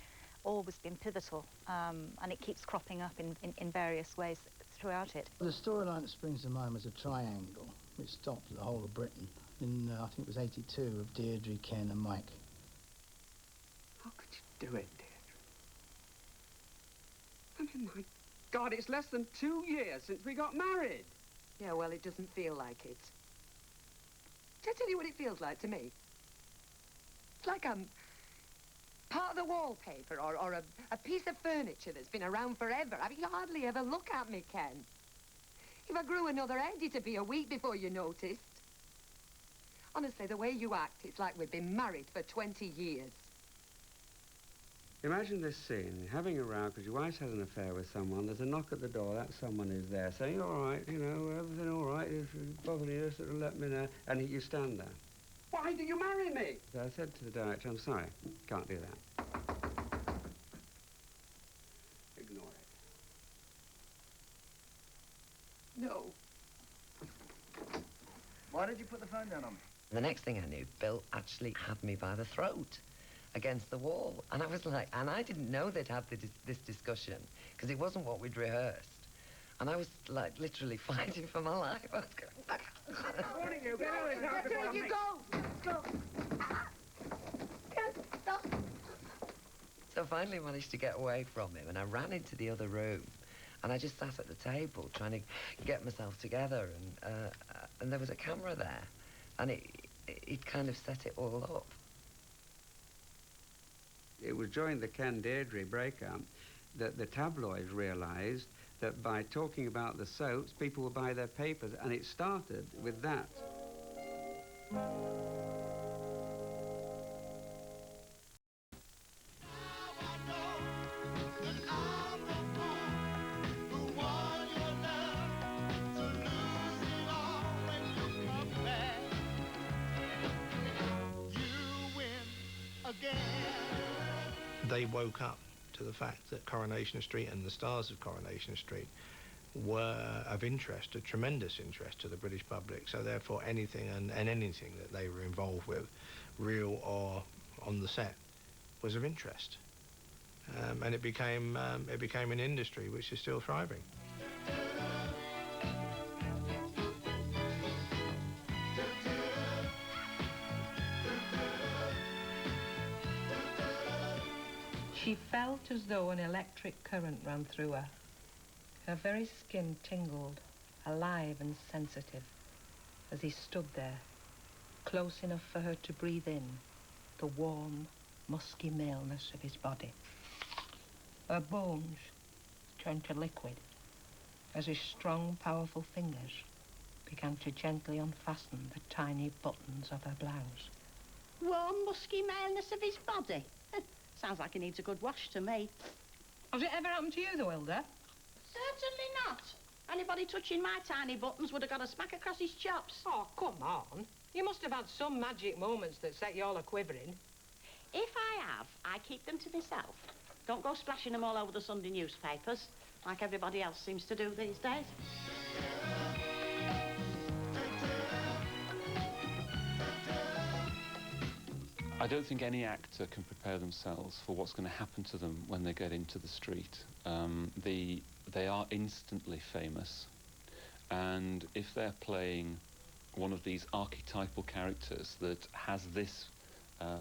Speaker 25: always been pivotal, and it keeps cropping up in various ways throughout it.
Speaker 8: The storyline that springs to mind was a triangle, which stopped the whole of Britain in, I think it was 82, of Deirdre, Ken and Mike.
Speaker 7: How could you do it, Deirdre? I mean, my God, it's less than 2 years since we got married.
Speaker 4: Yeah, well, it doesn't feel like it. Shall I tell you what it feels like to me? It's like I'm part of the wallpaper or a piece of furniture that's been around forever. I mean, you hardly ever look at me, Ken. If I grew another head, it'd be a week before you noticed. Honestly, the way you act, it's like we've been married for 20 years.
Speaker 2: Imagine this scene, having a row because your wife's had an affair with someone, there's a knock at the door, that's someone who's there saying, "All right, you know, everything all right, if it's bothering you, sort of let me know," and you stand there.
Speaker 7: Why do you marry me?
Speaker 2: So I said to the director, "I'm sorry, can't do that."
Speaker 7: Ignore it.
Speaker 4: No.
Speaker 8: Why did you put the phone down on me?
Speaker 11: The next thing I knew, Bill actually had me by the throat against the wall. And I was like, and I didn't know they'd had this discussion, because it wasn't what we'd rehearsed. And I was, like, literally fighting for my life. I was going,
Speaker 7: Warning you, get out of this house before I
Speaker 4: you
Speaker 7: make-
Speaker 4: go! Stop!
Speaker 11: So I finally managed to get away from him, and I ran into the other room. And I just sat at the table trying to get myself together, and there was a camera there. And it kind of set it all up.
Speaker 2: It was during the Ken Deirdre breakup that the tabloids realised that by talking about the soaps, people would buy their papers, and it started with that.
Speaker 16: They woke up to the fact that Coronation Street and the stars of Coronation Street were of interest, a tremendous interest to the British public. So therefore anything and anything that they were involved with, real or on the set, was of interest. And it became an industry which is still thriving.
Speaker 12: She felt as though an electric current ran through her. Her very skin tingled, alive and sensitive, as he stood there, close enough for her to breathe in the warm, musky maleness of his body. Her bones turned to liquid as his strong, powerful fingers began to gently unfasten the tiny buttons of her blouse.
Speaker 6: Warm, musky maleness of his body. Sounds like he needs a good wash to me.
Speaker 12: Has it ever happened to you, though, Hilda?
Speaker 6: Certainly not. Anybody touching my tiny buttons would have got a smack across his chops.
Speaker 12: Oh, come on. You must have had some magic moments that set you all a-quivering.
Speaker 6: If I have, I keep them to myself. Don't go splashing them all over the Sunday newspapers, like everybody else seems to do these days.
Speaker 14: I don't think any actor can prepare themselves for what's going to happen to them when they get into the street. They are instantly famous, and if they're playing one of these archetypal characters that has this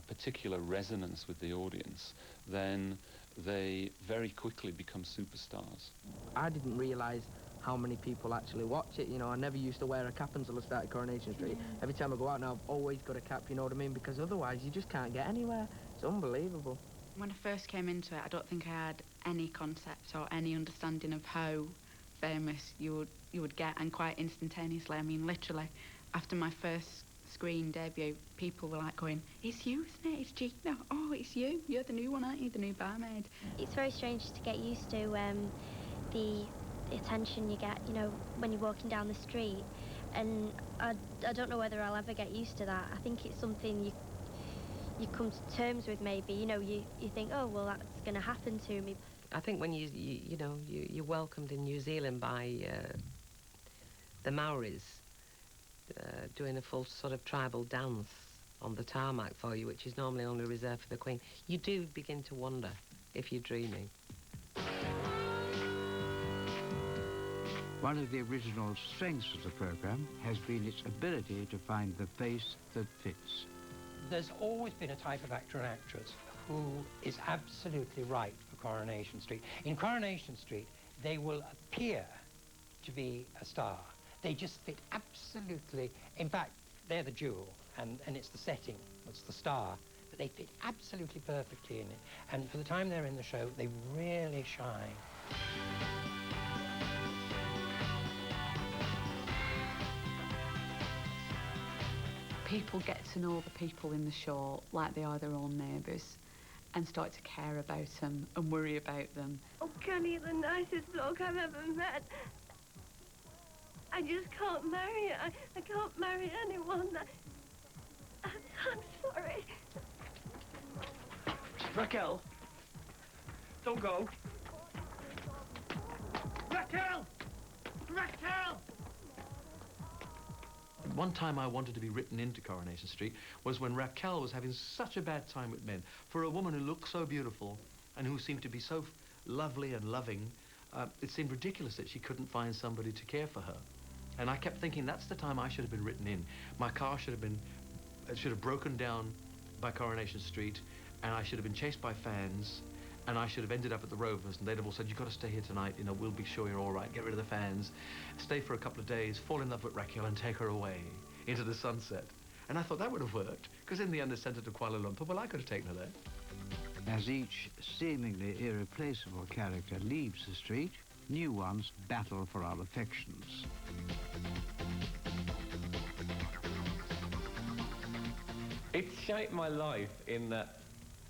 Speaker 14: particular resonance with the audience, then they very quickly become superstars.
Speaker 17: I didn't realise how many people actually watch it, you know. I never used to wear a cap until I started Coronation Street. Every time I go out now, I've always got a cap, you know what I mean? Because otherwise you just can't get anywhere. It's unbelievable.
Speaker 19: When I first came into it, I don't think I had any concept or any understanding of how famous you would get, and quite instantaneously. I mean, literally, after my first screen debut, people were like going, "It's you, isn't it? It's Gina. Oh, it's you. You're the new one, aren't you? The new barmaid."
Speaker 3: It's very strange to get used to the attention you get, you know, when you're walking down the street. And I don't know whether I'll ever get used to that. I think it's something you come to terms with, maybe. You know, you think, oh, well, that's going to happen to me.
Speaker 21: I think when you're welcomed in New Zealand by the Maoris, doing a full sort of tribal dance on the tarmac for you, which is normally only reserved for the Queen, you do begin to wonder if you're dreaming.
Speaker 9: One of the original strengths of the programme has been its ability to find the face that fits.
Speaker 22: There's always been a type of actor and actress who is absolutely right for Coronation Street. In Coronation Street, they will appear to be a star. They just fit absolutely. In fact, they're the jewel, and it's the setting, it's the star, but they fit absolutely perfectly in it. And for the time they're in the show, they really shine.
Speaker 19: People get to know the people in the show like they are their own neighbours, and start to care about them and worry about them.
Speaker 13: Oh, Kenny's the nicest bloke I've ever met. I just can't marry it. I can't marry anyone. I'm sorry.
Speaker 15: Raquel! Don't go. Raquel! Raquel!
Speaker 23: One time I wanted to be written into Coronation Street was when Raquel was having such a bad time with men. For a woman who looked so beautiful and who seemed to be so lovely and loving, it seemed ridiculous that she couldn't find somebody to care for her. And I kept thinking, that's the time I should have been written in. My car should have broken down by Coronation Street, and I should have been chased by fans, and I should have ended up at the Rovers, and they'd have all said, you've got to stay here tonight, you know, we'll be sure you're all right, get rid of the fans, stay for a couple of days, fall in love with Raquel and take her away into the sunset. And I thought that would have worked, because in the end they sent her to Kuala Lumpur. Well, I could have taken her there.
Speaker 9: As each seemingly irreplaceable character leaves the street, new ones battle for our affections.
Speaker 5: It's shaped my life in that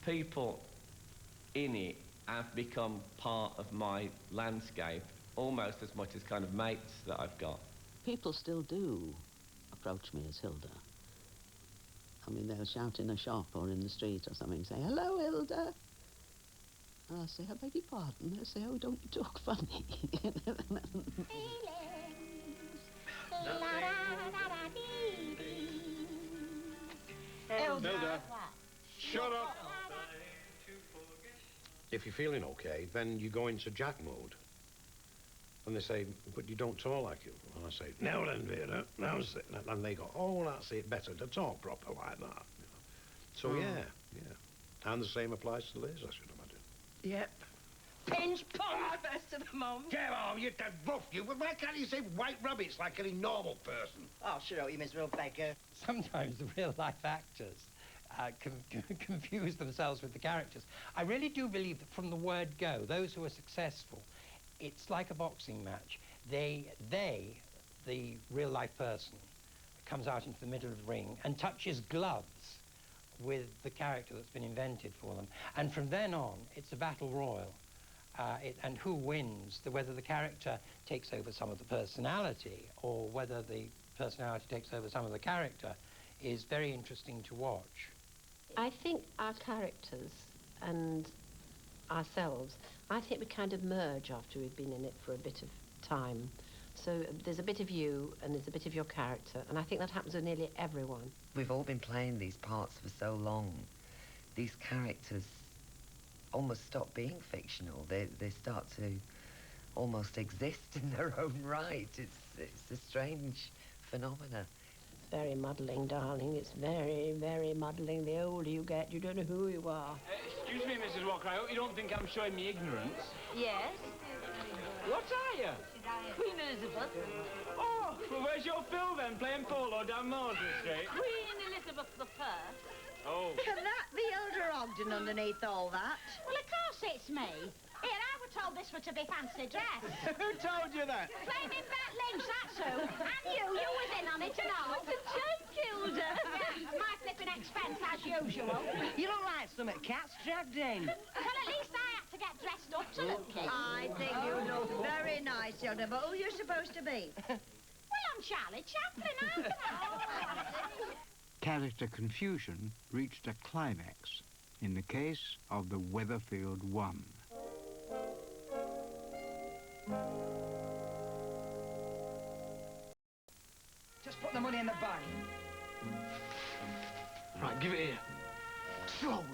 Speaker 5: people in it have become part of my landscape, almost as much as kind of mates that I've got.
Speaker 6: People still do approach me as Hilda. I mean, they'll shout in a shop or in the street or something, say, "Hello, Hilda." And I'll say, "I beg your pardon." They'll say, "Oh, don't you talk funny."
Speaker 20: Hilda, shut up. If you're feeling okay, then you go into Jack mode. And they say, but you don't talk like you. And I say, now then, Vera, now's it. And they go, oh, that's it, better to talk proper like that. You know? So, yeah. And the same applies to Liz, I should imagine.
Speaker 1: Yep. Pinch punch, best of the mum.
Speaker 20: Get on, you dead buff, you. Why can't you say white rabbits like any normal person?
Speaker 1: Oh, shut up, you miserable beggar. Sometimes the real-life actors confuse themselves with the characters. I really do believe that from the word go, those who are successful, it's like a boxing match. The real-life person, comes out into the middle of the ring and touches gloves with the character that's been invented for them. And from then on, it's a battle royal. And who wins, whether the character takes over some of the personality or whether the personality takes over some of the character, is very interesting to watch.
Speaker 24: I think our characters and ourselves, I think we kind of merge after we've been in it for a bit of time. So there's a bit of you and there's a bit of your character, and I think that happens with nearly everyone.
Speaker 11: We've all been playing these parts for so long these characters almost stop being fictional. They start to almost exist in their own right. It's a strange phenomena.
Speaker 24: It's very muddling, darling. It's very, very muddling. The older you get, you don't know who you are.
Speaker 7: Excuse me, Mrs. Walker, I hope you don't think I'm showing me ignorance.
Speaker 24: Yes?
Speaker 7: What are you?
Speaker 24: Queen Elizabeth.
Speaker 7: Oh, well, where's your Phil then, playing polo down Mosley Street?
Speaker 24: Queen Elizabeth I.
Speaker 7: Oh.
Speaker 8: Can that be Elder Ogden underneath all that?
Speaker 6: Well, of course it's me. Here, I was told this were to be fancy dress.
Speaker 15: Who told you that?
Speaker 6: Flaming Bat Lynch, that's who. And you was in on it and all.
Speaker 8: It's a joke, Gilda.
Speaker 6: My flipping expense, as usual.
Speaker 8: You look like some cats dragged in.
Speaker 6: Well, at least I had to get dressed up to look it.
Speaker 8: I think you look very nice, Gilda, but who are you supposed to be?
Speaker 6: Well, I'm Charlie Chaplin,
Speaker 9: Character confusion reached a climax in the case of the Weatherfield One.
Speaker 15: Just put the money in the bag.
Speaker 23: Right, give it here.
Speaker 15: Slowly.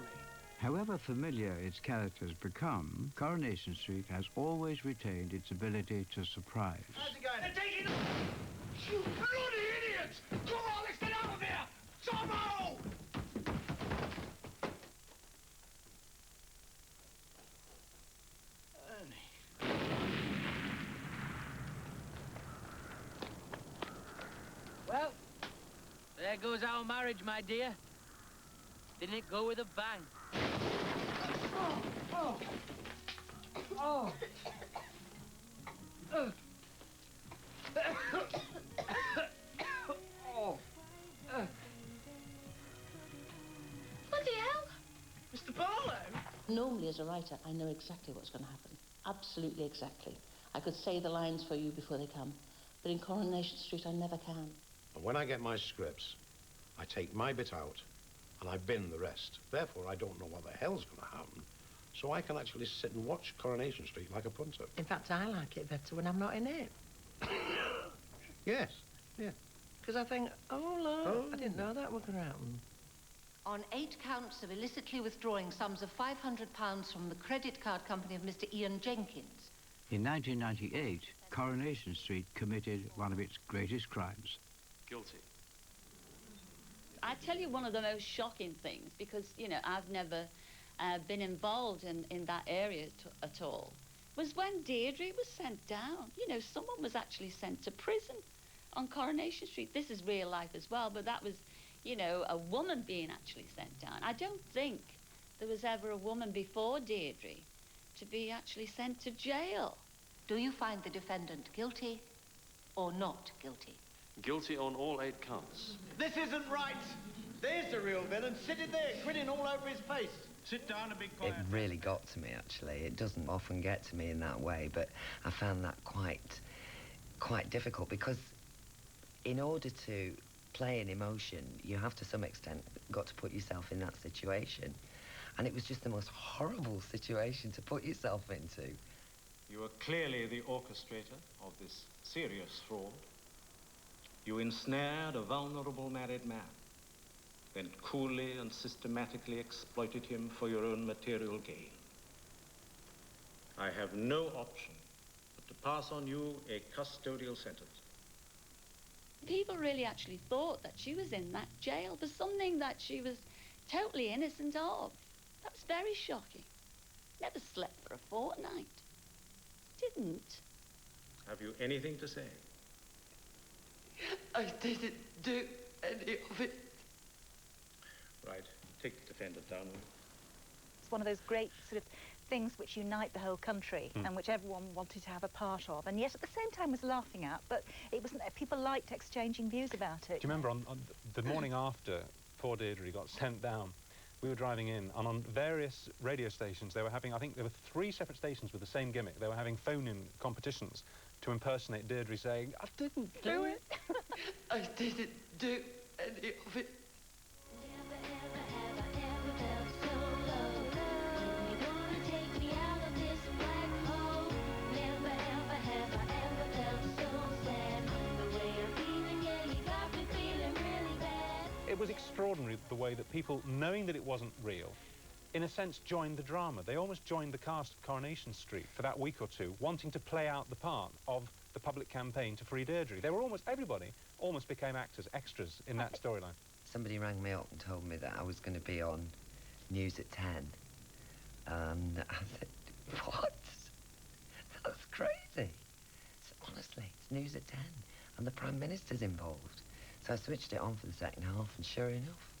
Speaker 9: However familiar its characters become, Coronation Street has always retained its ability to surprise.
Speaker 15: How's it going? They're taking... You bloody idiots! Come on, let's get out of here! Tomo!
Speaker 10: Well, there goes our marriage, my dear. Didn't it go with a bang?
Speaker 15: Oh! Oh! Oh! Oh!
Speaker 24: Bloody hell!
Speaker 15: Mr. Barlow!
Speaker 18: Normally, as a writer, I know exactly what's going to happen. Absolutely exactly. I could say the lines for you before they come. But in Coronation Street, I never can.
Speaker 20: And when I get my scripts, I take my bit out and I bin the rest. Therefore, I don't know what the hell's going to happen. So I can actually sit and watch Coronation Street like a punter.
Speaker 1: In fact, I like it better when I'm not in it.
Speaker 20: Yes, yeah.
Speaker 1: Because I think, oh, Lord, I didn't know that was going to happen.
Speaker 25: On 8 counts of illicitly withdrawing sums of £500 from the credit card company of Mr. Ian Jenkins.
Speaker 9: In 1998, Coronation Street committed one of its greatest crimes.
Speaker 14: Guilty.
Speaker 26: I tell you one of the most shocking things, because, you know, I've never been involved in that area at all, was when Deirdre was sent down. You know, someone was actually sent to prison on Coronation Street. This is real life as well, but that was, you know, a woman being actually sent down. I don't think there was ever a woman before Deirdre to be actually sent to jail.
Speaker 25: Do you find the defendant guilty or not guilty?
Speaker 14: Guilty on all 8 counts.
Speaker 15: This isn't right. There's the real villain, sitting there, grinning all over his face. Sit down and be quiet.
Speaker 11: It really got to me, actually. It doesn't often get to me in that way, but I found that quite difficult, because in order to play an emotion, you have to some extent got to put yourself in that situation. And it was just the most horrible situation to put yourself into.
Speaker 27: You are clearly the orchestrator of this serious fraud. You ensnared a vulnerable married man, then coolly and systematically exploited him for your own material gain. I have no option but to pass on you a custodial sentence.
Speaker 26: People really actually thought that she was in that jail for something that she was totally innocent of. That was very shocking. Never slept for a fortnight. Didn't.
Speaker 27: Have you anything to say?
Speaker 25: I didn't do any of it.
Speaker 27: Right. Take the defendant down.
Speaker 28: It's one of those great sort of things which unite the whole country and which everyone wanted to have a part of, and yet at the same time was laughing at, but it wasn't, people liked exchanging views about it.
Speaker 29: Do you remember on the morning after poor Deirdre got sent down, we were driving in, and on various radio stations they were having, I think there were 3 separate stations with the same gimmick. They were having phone-in competitions to impersonate Deirdre saying, I didn't do it.
Speaker 25: I didn't do any of it.
Speaker 29: It was extraordinary the way that people, knowing that it wasn't real, in a sense, joined the drama. They almost joined the cast of Coronation Street for that week or two, wanting to play out the part of the public campaign to free Deirdre. They were almost, everybody almost became actors, extras in that storyline.
Speaker 11: Somebody rang me up and told me that I was going to be on News at 10. And I said, what? That's crazy. So, honestly, it's News at 10. And the Prime Minister's involved. So I switched it on for the second half, and sure enough,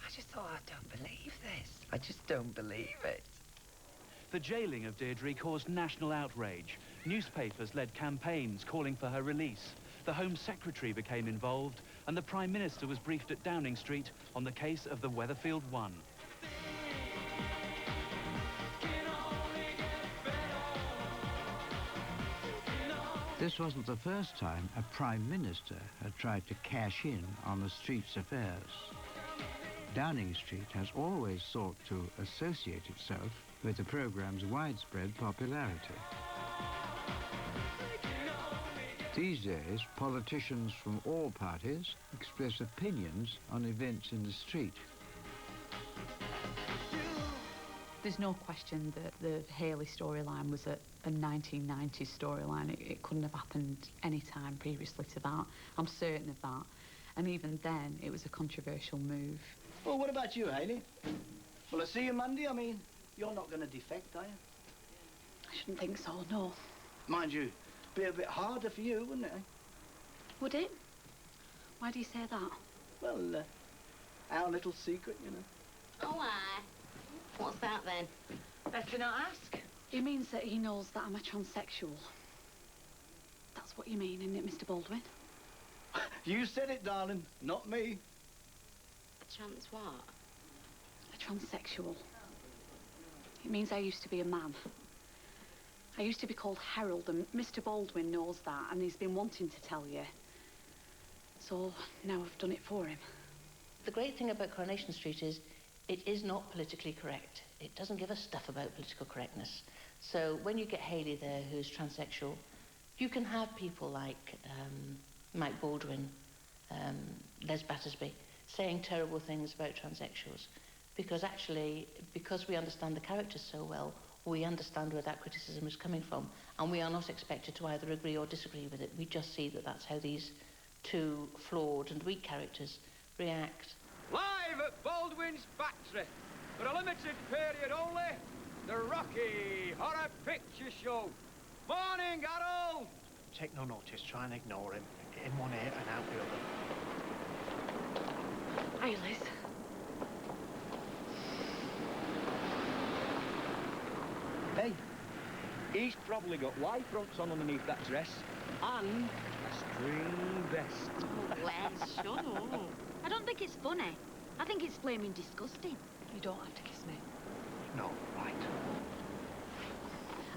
Speaker 11: I just thought, I don't believe this. I just don't believe it.
Speaker 2: The jailing of Deirdre caused national outrage. Newspapers led campaigns calling for her release. The Home Secretary became involved, and the Prime Minister was briefed at Downing Street on the case of the Weatherfield One.
Speaker 9: This wasn't the first time a Prime Minister had tried to cash in on the street's affairs. Downing Street has always sought to associate itself with the programme's widespread popularity. These days, politicians from all parties express opinions on events in the street.
Speaker 3: There's no question that the Haley storyline was a 1990s storyline. It couldn't have happened any time previously to that. I'm certain of that. And even then, it was a controversial move.
Speaker 15: Well, what about you, Haley? Will I see you Monday? I mean, you're not going to defect, are you?
Speaker 3: I shouldn't think so, no.
Speaker 15: Mind you, be a bit harder for you, wouldn't it?
Speaker 3: Would it? Why do you say that?
Speaker 15: Well, our little secret, you know.
Speaker 6: Oh, aye. What's that, then?
Speaker 3: Better not ask. It means that he knows that I'm a transsexual. That's what you mean, isn't it, Mr. Baldwin?
Speaker 15: You said it, darling, not me.
Speaker 6: A trans what?
Speaker 3: A transsexual. It means I used to be a man. I used to be called Harold, and Mr. Baldwin knows that, and he's been wanting to tell you. So now I've done it for him.
Speaker 18: The great thing about Coronation Street is it is not politically correct. It doesn't give a stuff about political correctness. So when you get Haley there, who's transsexual, you can have people like Mike Baldwin, Les Battersby, saying terrible things about transsexuals. Because actually, because we understand the characters so well, we understand where that criticism is coming from, and we are not expected to either agree or disagree with it. We just see that that's how these two flawed and weak characters react.
Speaker 10: Live at Baldwin's factory, for a limited period only, the Rocky Horror Picture Show. Morning, Harold!
Speaker 20: Take no notice, try and ignore him. In one ear and out the other.
Speaker 3: Hi, Liz.
Speaker 15: Hey, he's probably got Y fronts on underneath that dress and a string vest.
Speaker 28: Oh, Wes, shut up. I don't think it's funny. I think it's flaming disgusting.
Speaker 3: You don't have to kiss me.
Speaker 20: No, right.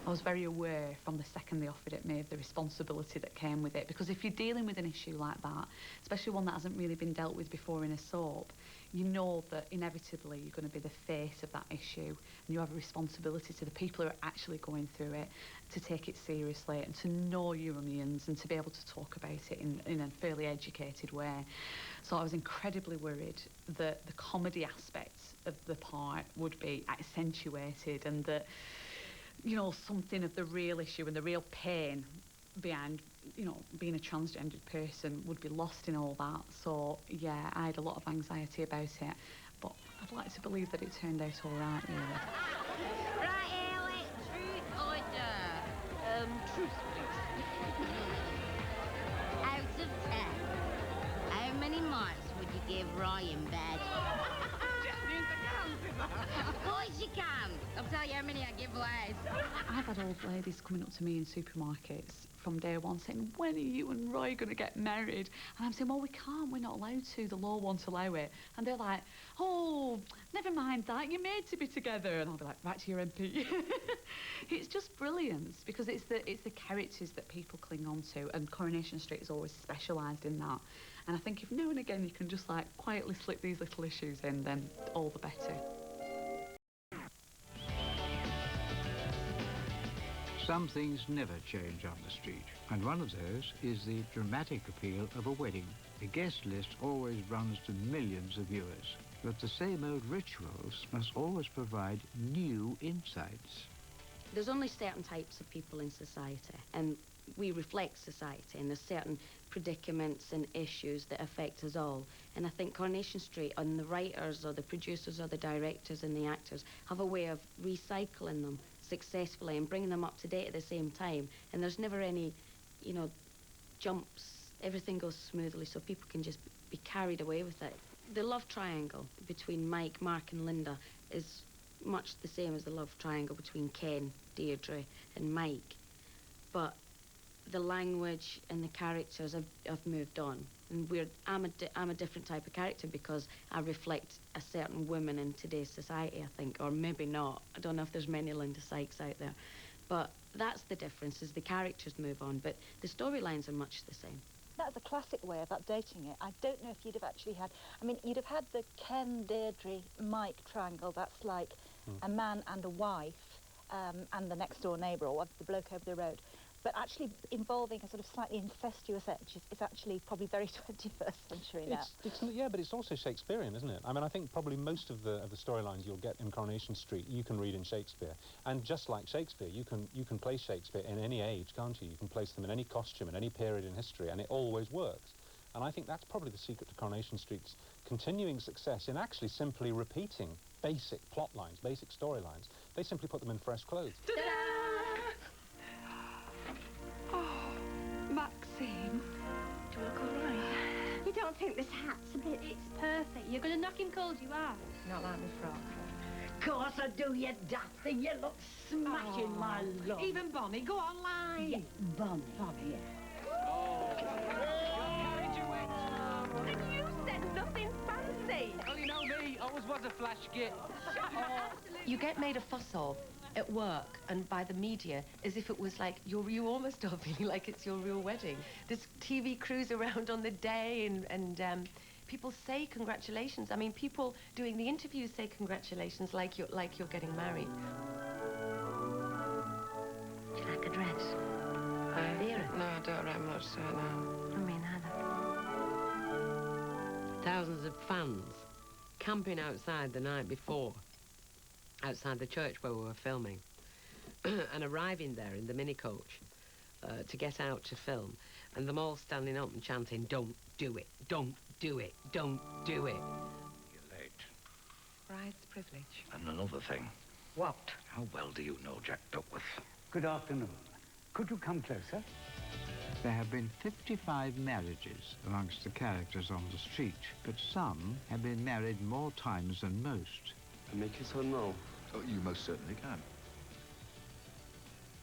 Speaker 3: I was very aware from the second they offered it me of the responsibility that came with it, because if you're dealing with an issue like that, especially one that hasn't really been dealt with before in a soap, you know that inevitably you're going to be the face of that issue, and you have a responsibility to the people who are actually going through it to take it seriously and to know your onions and to be able to talk about it in a fairly educated way. So I was incredibly worried that the comedy aspects of the part would be accentuated, and that, you know, something of the real issue and the real pain behind, you know, being a transgendered person would be lost in all that. So, yeah, I had a lot of anxiety about it, but I'd like to believe that it turned out all right, really.
Speaker 6: Right, Haley, truth or dare?
Speaker 3: Truth, please.
Speaker 6: Out of 10, how many marks would you give Roy in bed? Of course you can. I'll tell you how many I give Les.
Speaker 3: I've had old ladies coming up to me in supermarkets from day one saying, when are you and Roy going to get married? And I'm saying, well, we can't, we're not allowed to, the law won't allow it. And they're like, oh, never mind that, you're made to be together. And I'll be like, right to your MP. It's just brilliant, because it's the characters that people cling on to, and Coronation Street is always specialised in that. And I think if now and again you can just like quietly slip these little issues in, then all the better.
Speaker 9: Some things never change on the street, and one of those is the dramatic appeal of a wedding. The guest list always runs to millions of viewers. But the same old rituals must always provide new insights.
Speaker 24: There's only certain types of people in society, and we reflect society, and there's certain predicaments and issues that affect us all. And I think Coronation Street, and the writers or the producers or the directors and the actors have a way of recycling them successfully and bringing them up to date at the same time. And there's never any, you know, jumps. Everything goes smoothly, so people can just be carried away with it. The love triangle between Mike, Mark and Linda is much the same as the love triangle between Ken, Deirdre and Mike. But the language and the characters have moved on. And I'm a different type of character because I reflect a certain woman in today's society, I think, or maybe not. I don't know if there's many Linda Sykes out there. But that's the difference, is the characters move on, but the storylines are much the same.
Speaker 28: That's a classic way of updating it. I don't know if you'd have actually had... I mean, you'd have had the Ken, Deirdre, Mike triangle. That's like a man and a wife and the next-door neighbour or the bloke over the road. But actually involving a sort of slightly incestuous edge is actually probably very 21st century now.
Speaker 29: Yeah, but it's also Shakespearean, isn't it? I mean, I think probably most of the storylines you'll get in Coronation Street you can read in Shakespeare. And just like Shakespeare, you can play Shakespeare in any age, can't you? You can place them in any costume, in any period in history, and it always works. And I think that's probably the secret to Coronation Street's continuing success in actually simply repeating basic plot lines, basic storylines. They simply put them in fresh clothes.
Speaker 4: Maxine, do you look all right?
Speaker 24: You don't think this hat's a bit...
Speaker 4: It's perfect. You're going to knock him cold, you are.
Speaker 24: Not like my frock.
Speaker 8: Course I do, you daft thing. You look smashing, my love.
Speaker 24: Even Bonnie, go on, line.
Speaker 8: Yeah, Bonnie. Bonnie, yeah.
Speaker 4: And you said nothing fancy.
Speaker 10: Well, you know me, always was a flash git.
Speaker 24: You get made a fuss of at work and by the media as if it was like you almost are feeling like it's your real wedding. There's TV crews around on the day and people say congratulations. I mean, people doing the interviews say congratulations like you're getting married. Do you like a dress?
Speaker 11: No, I don't very much so, no.
Speaker 24: I mean,
Speaker 11: Thousands of fans camping outside the night before, outside the church where we were filming, and arriving there in the mini coach to get out to film, and them all standing up and chanting, "Don't do it, don't do it, don't do it."
Speaker 5: You're late.
Speaker 24: Bride's privilege.
Speaker 5: And another thing.
Speaker 8: What?
Speaker 5: How well do you know Jack Duckworth?
Speaker 12: Good afternoon. Could you come closer?
Speaker 9: There have been 55 marriages amongst the characters on the street, but some have been married more times than most.
Speaker 5: Make it so no. Oh, you most certainly can.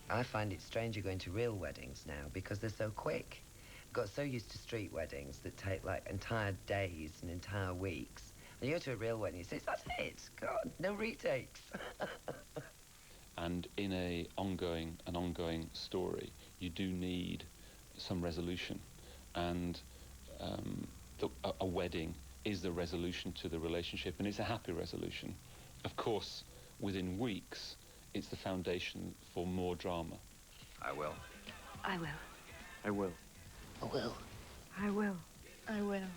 Speaker 11: I find it strange going to real weddings now because they're so quick. Got so used to street weddings that take like entire days and entire weeks. When you go to a real wedding, you say, "That's it. God, no retakes."
Speaker 14: And in an ongoing story, you do need some resolution, and a wedding is the resolution to the relationship, and it's a happy resolution. Of course, within weeks, it's the foundation for more drama.
Speaker 5: I will.
Speaker 4: I will.
Speaker 5: I will.
Speaker 8: I will.
Speaker 4: I will. I will.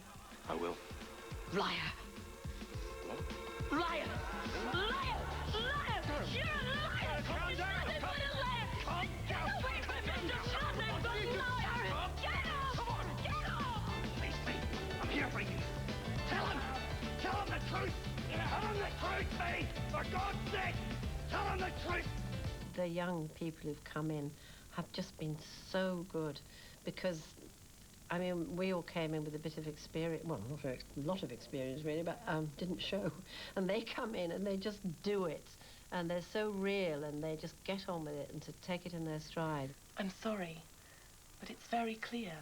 Speaker 5: I will.
Speaker 24: Liar.
Speaker 5: What?
Speaker 4: Liar! Liar! Liar! You're a liar!
Speaker 5: Calm down!
Speaker 4: Calm down! Get away from Mr. Chapman, the liar! Get off!
Speaker 5: Come on!
Speaker 4: Get off!
Speaker 5: Face me. I'm here for you. Tell him! Tell him the truth! Tell him the truth, mate! For God's sake! Tell him the truth!
Speaker 24: The young people who've come in have just been so good because, I mean, we all came in with a bit of experience, well, not a lot of experience really, but didn't show. And they come in and they just do it. And they're so real and they just get on with it and to take it in their stride.
Speaker 13: I'm sorry, but it's very clear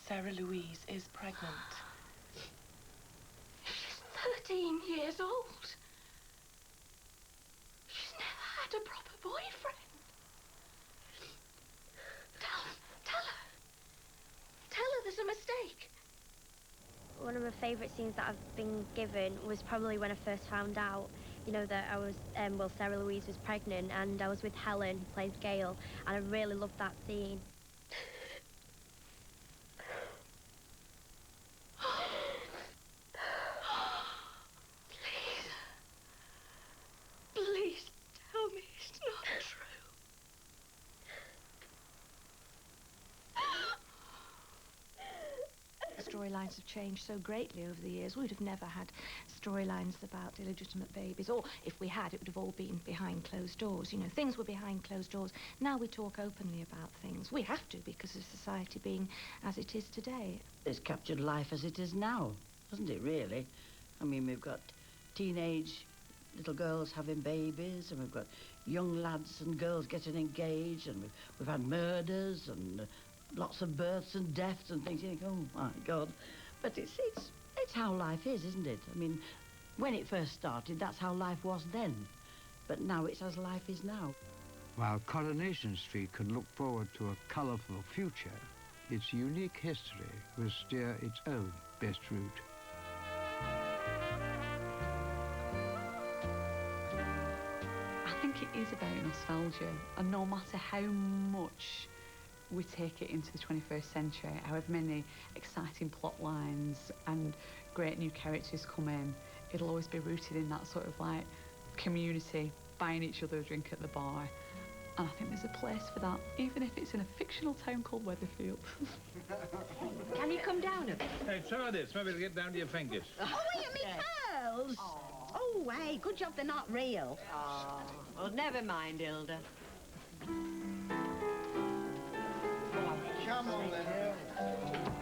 Speaker 13: Sarah Louise is pregnant.
Speaker 4: She's 13 years old. She's never had a proper boyfriend. Tell her. Tell her there's a mistake.
Speaker 16: One of my favourite scenes that I've been given was probably when I first found out, you know, that I was, Sarah Louise was pregnant, and I was with Helen, who plays Gail, and I really loved that scene.
Speaker 1: times have changed so greatly over the years. We would have never had storylines about illegitimate babies, or if we had, it would have all been behind closed doors. You know, things were behind closed doors. Now we talk openly about things. We have to, because of society being as it is today.
Speaker 8: It's captured life as it is now, hasn't it, really? I mean, we've got teenage little girls having babies, and we've got young lads and girls getting engaged, and we've had murders and lots of births and deaths and things. You think, oh my God. But it's how life is, isn't it? I mean, when it first started, that's how life was then. But now it's as life is now.
Speaker 9: While Coronation Street can look forward to a colourful future, its unique history will steer its own best route.
Speaker 3: I think it is about nostalgia, and no matter how much we take it into the 21st century, however many exciting plot lines and great new characters come in, it'll always be rooted in that sort of like community, buying each other a drink at the bar. And I think there's a place for that, even if it's in a fictional town called Weatherfield.
Speaker 7: Can you come down a bit?
Speaker 17: Hey, try this. Maybe it'll get down to your fingers.
Speaker 7: Oh, wait, me curls! Oh, hey, good job they're not real.
Speaker 19: Oh, well, never mind, Hilda.
Speaker 15: Come on, then.